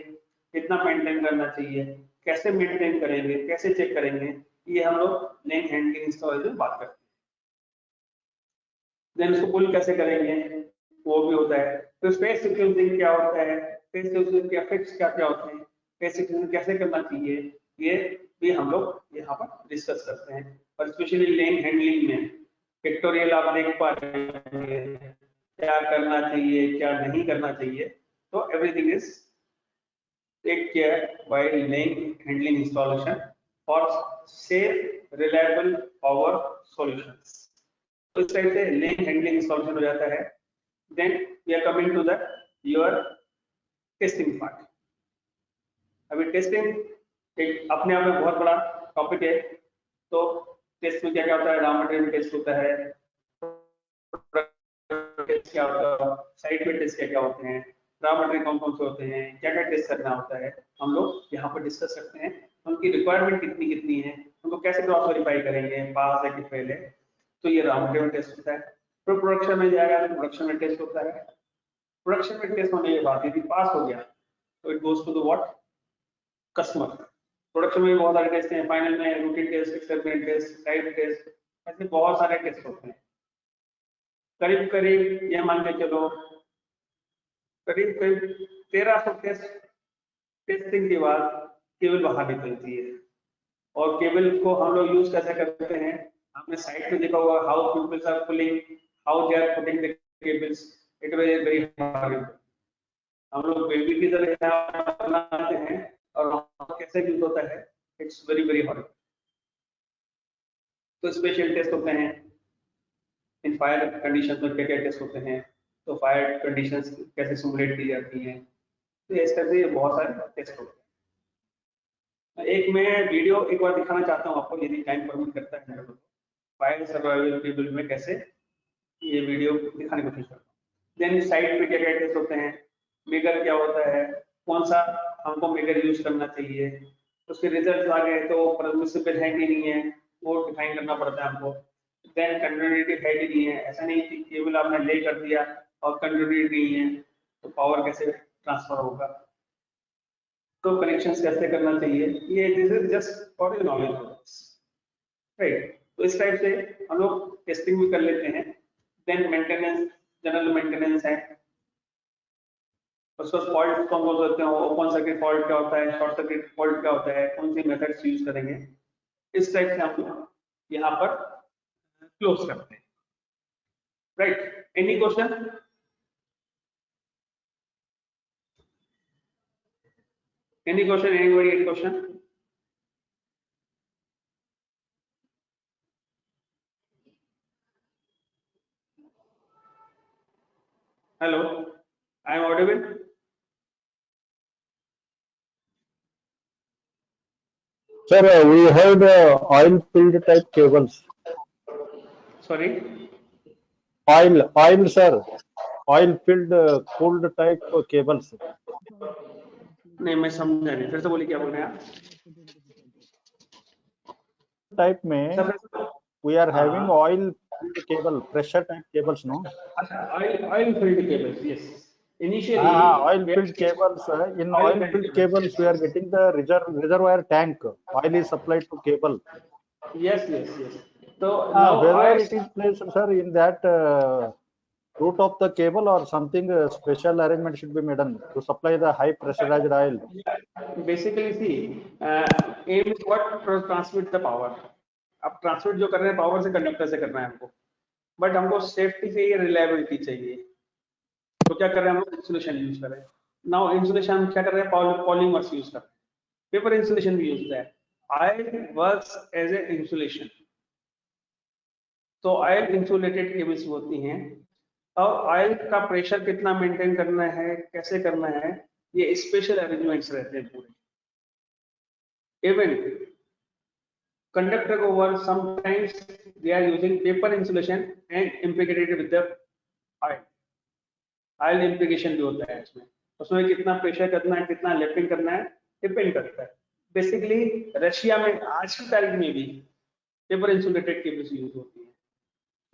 कितना मेंटेन करना चाहिए, कैसे मेंटेन करेंगे, कैसे चेक करेंगे, ये हम लोग लेइंग हैंडलिंग इंस्टॉलेशन बात करते हैं। देन उसको पुल कैसे करेंगे वो भी होता है। तो स्पेस सीक्वेंसिंग क्या होता है, स्पेस सीक्वेंसिंग के इफेक्ट्स क्या क्या होते हैं, स्पेस सीक्वेंसिंग कैसे करना चाहिए, ये भी हम लोग यहाँ पर डिस्कस करते हैं। और स्पेशली लेइंग हैंडलिंग में पिक्टोरियल आप देख पा रहे हैं क्या करना चाहिए क्या नहीं करना चाहिए। तो everything is take care while laying handling installation for safe reliable power solutions. तो इस टाइप से लेइंग हैंडलिंग इंस्टॉलेशन हो जाता है। Then we are coming to the your testing part. अभी टेस्टिंग एक अपने आप में बहुत बड़ा टॉपिक है। तो टेस्ट में क्या क्या होता है, रॉ मटेरियल टेस्ट होता है, टेस्ट क्या होता है, साइट पे टेस्ट क्या क्या होते हैं, रॉ मटेरियल कौन कौन से होते हैं, क्या क्या टेस्ट करना होता है, हम लोग यहाँ पर डिस्कस करते हैं। उनकी रिक्वायरमेंट कितनी कितनी है, उनको कैसे क्रॉस वेरीफाई करेंगे, पास है कि फेल है। तो ये रॉ मटेरियल टेस्ट होता है। फिर प्रोडक्शन में जाएगा तो प्रोडक्शन में टेस्ट होता है। प्रोडक्शन में टेस्ट होने के बाद यदि पास हो गया तो it goes to the what, customer. Production में बहुत सारे टेस्ट हैं, फाइनल में routine test, acceptance test, type test, ऐसे बहुत सारे टेस्ट होते हैं। करीब करीब ये मान के चलो करीब करीब 1300 टेस्ट टेस्टिंग के बाद केबल बाहर निकलती है, और केबल को हम लोग यूज कैसे करते हैं, आपने साइट में देखा होगा, how peoples are pulling, how they are putting the cables, it was very hard. हम लोग बेबी की तरह बनाते हैं और कैसे यूज होता है, इट्स वेरी वेरी हार्ड। तो स्पेशल टेस्ट होते हैं इन फायर कंडीशन में, क्या क्या टेस्ट होते हैं, तो फायर कंडीशंस कैसे सिमुलेट की जाती हैं, तो इस तरह से बहुत सारे टेस्ट होते हैं। एक मैं वीडियो एक बार दिखाना चाहता हूँ आपको, यदि टाइम परमिट करता है मेरे को, फायर सर्वाइवल टेबल में कैसे ये वीडियो दिखाने की कोशिश करता हूँ। देन साइट पे क्या क्या टेस्ट होते हैं, मेगर क्या होता है, कौन सा हमको मेगर यूज करना चाहिए, उसके रिजल्ट आ गए तो परमिसिबल है कि नहीं है, वो डिफाइन करना पड़ता है हमको। देन कंटिन्यूटी है कि नहीं है, ऐसा नहीं कि केबल आपने ले कर दिया और कंटिन्यूटी नहीं है तो पावर कैसे ट्रांसफर होगा, तो कनेक्शंस कैसे करना चाहिए, ये this is just for your knowledge, right. तो इस टाइप से हम लोग टेस्टिंग भी कर लेते हैं। देन मेंटेनेंस, जनरल मेंटेनेंस है, उसको फॉल्ट कौन बोल सकते हैं, ओपन सर्किट फॉल्ट क्या होता है, शॉर्ट सर्किट फॉल्ट क्या होता है, कौन सी मेथड्स यूज करेंगे, इस टाइप से हम लोग यहाँ पर क्लोज करते हैं, right. Any question? Any question? Anybody any question? Hello, I am audible. Sir, we heard oil-filled type cables. Sorry. Oil, sir. Oil-filled cooled type cables. नहीं मैं समझा नहीं, फिर से बोलिए क्या बोल रहे हैं आप? Type में sir we are having oil-filled cable, pressure type cables, no? oil filled cables, yes. Initially Oil-filled cables. In oil-filled cables, we are getting the reservoir tank. Oil is supplied to cable. Yes, yes, yes. So now Whether oil, it is placed, sir, in that root of the cable or something special arrangement should be made to supply the high pressurized oil. basically see, aim is what to transmit the power. अब transmit जो कर रहे हैं power से conductor से करना है हमको, बट हमको सेफ्टी चाहिए, रिलायबिलिटी चाहिए, तो क्या कर रहे हैं हम लोग, इंसुलेशन यूज कर रहे हैं। नाउ इंसुलेशन हम क्या कर रहे हैं, पॉलीमर्स यूज कर रहे हैं, पेपर इंसुलेशन भी यूज है, oil works as a insulation. तो ऑयल इंसुलेटेड केबल्स होती हैं, और ऑयल का प्रेशर कितना मेंटेन करना है, कैसे करना है, ये स्पेशल अरेंजमेंट्स रहते हैं पूरे। Even conductor over sometimes they are using paper insulation and impregnated with the oil. Oil impregnation भी होता है इसमें, उसमें कितना प्रेशर करना है, कितना लैपिंग करना है, डिपेंड करता है। बेसिकली रशिया में आज की तारीख में भी पेपर इंसुलेटेड केबल्स यूज होती है।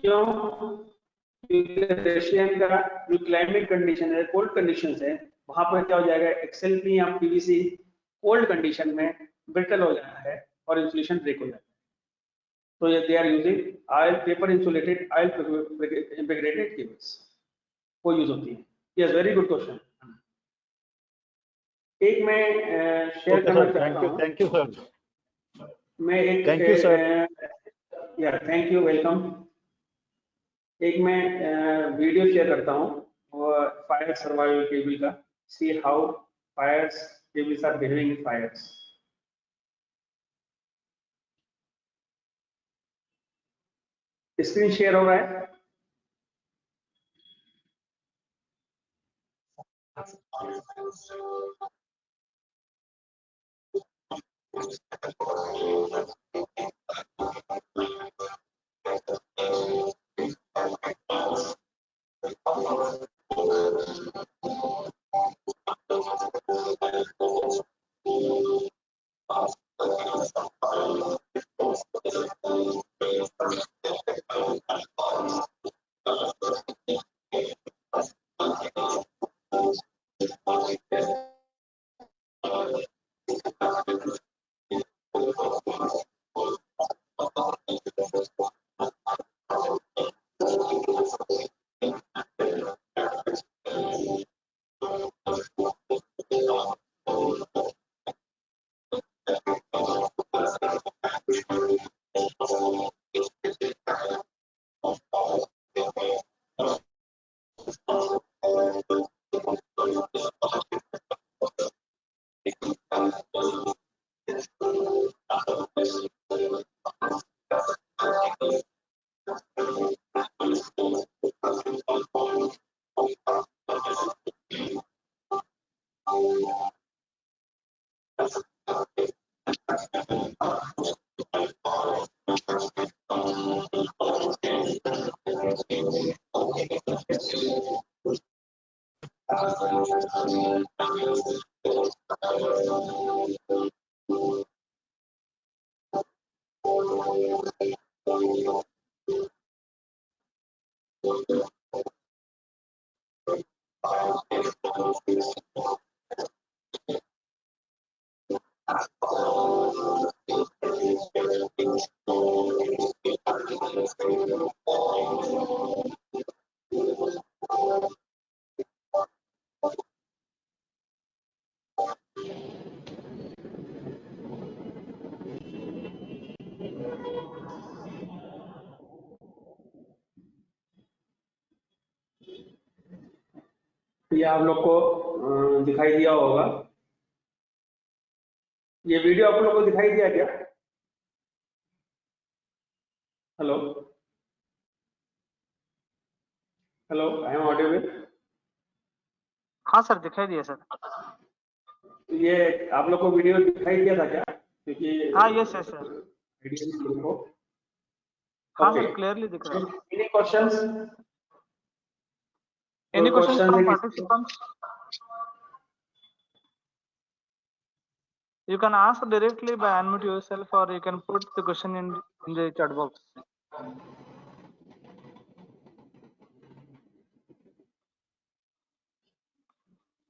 क्यों? रशियन का जो क्लाइमेट कंडीशन है, कोल्ड कंडीशन है, वहां पर क्या हो जाएगा, एक्सएलपी या पीवीसी कोल्ड कंडीशन में ब्रिटल हो जाता है और इंसुलेशन ब्रेक हो जाता है। तो ये they are using oil, paper insulated oil integrated cables, वो यूज होती है। Yes, very good question. एक मैं शेयर करना चाहता हूँ। Thank you sir. मैं एक थैंक यू सर। या थैंक यू, वेलकम। एक मैं वीडियो शेयर करता हूँ फायर सर्वाइवल केबल का, see how fires cables are behaving in fires. Screen share हो रहा है? ये आप लोग को दिखाई दिया होगा। ये वीडियो आप लोग को दिखाई दिया क्या? Hello hello, I am audible? हाँ सर, दिखाई दिया सर। ये आप लोग को वीडियो दिखाई दिया था क्या? क्योंकि हाँ, यस यस सर। वीडियो को हाँ ओके। सर, क्लियरली दिख रहा है। Any questions? Any questions questions from in- participants? You can ask directly by unmute yourself, or you can put the question in the chat box.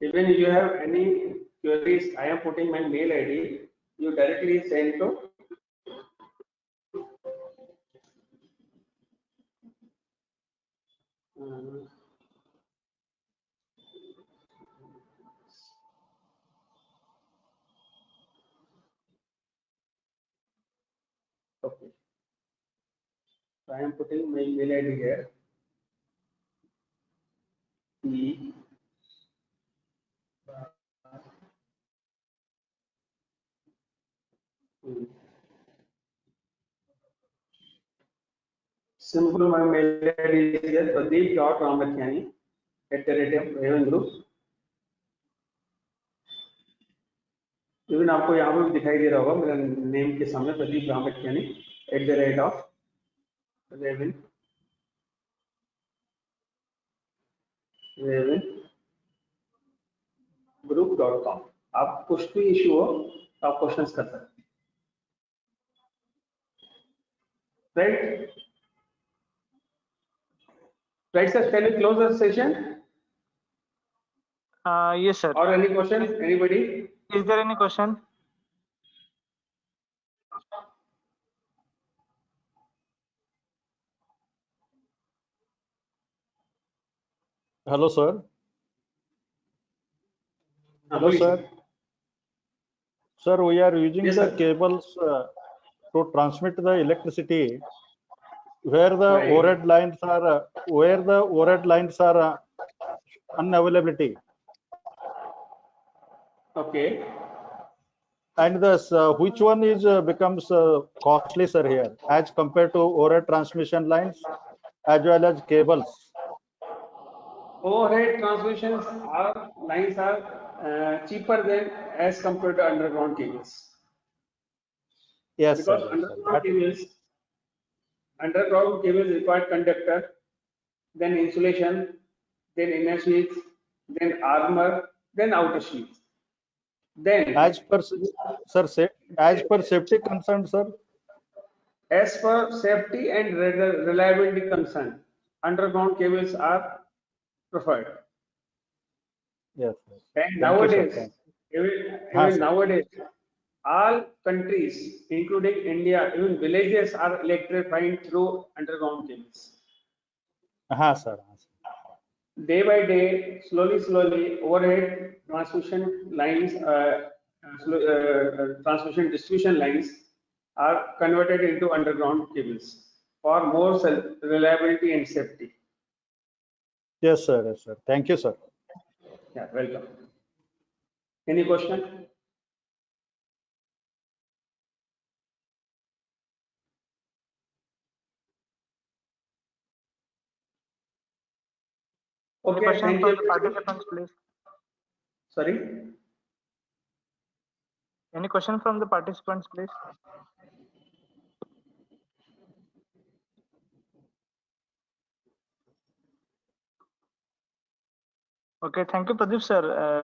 Even if you have any queries, I am putting my mail ID. You directly send to okay. So I am putting my mail ID here. E simple, my mail ID is here, pradeep.ramatyani@Raven Group. Even आपको यहाँ पे भी दिखाई दे रहा होगा मेरा name के सामने, प्रदीप रामख्यानी @Raven group.com। आप कुछ भी इशू हो तो आप क्वेश्चंस कर सकते हैं, right? Right, sir. Can we close the session? Yes sir. Or any question? Anybody? Is there any question? Hello, sir. Hello, please. sir. Sir, we are using Yes, the sir. cables to transmit the electricity where the Right. overhead lines are unavailability. Okay. And this which one is becomes costly, sir, here as compared to overhead transmission lines as well as cables? Overhead transmissions lines are cheaper than as compared to underground cables. Yes, Because sir. underground cables require conductor, then insulation, then inner sheaths, then armor, then outer sheaths. Then As per safety concern, sir. as for safety and reliability concern, underground cables are preferred. Yes. Sir. And Thank you, sir. nowadays, Thank even nowadays, all countries, including India, even villages are electrifying through underground cables. Sir. Day by day, slowly, overhead transmission lines, transmission distribution lines are converted into underground cables for more reliability and safety. Yes, sir. Yes, sir. Thank you, sir. Yeah, welcome. Any question? Any Okay, question thank from you. the participants, please? Sorry? Any question from the participants, please? Okay, thank you, Pradeep sir.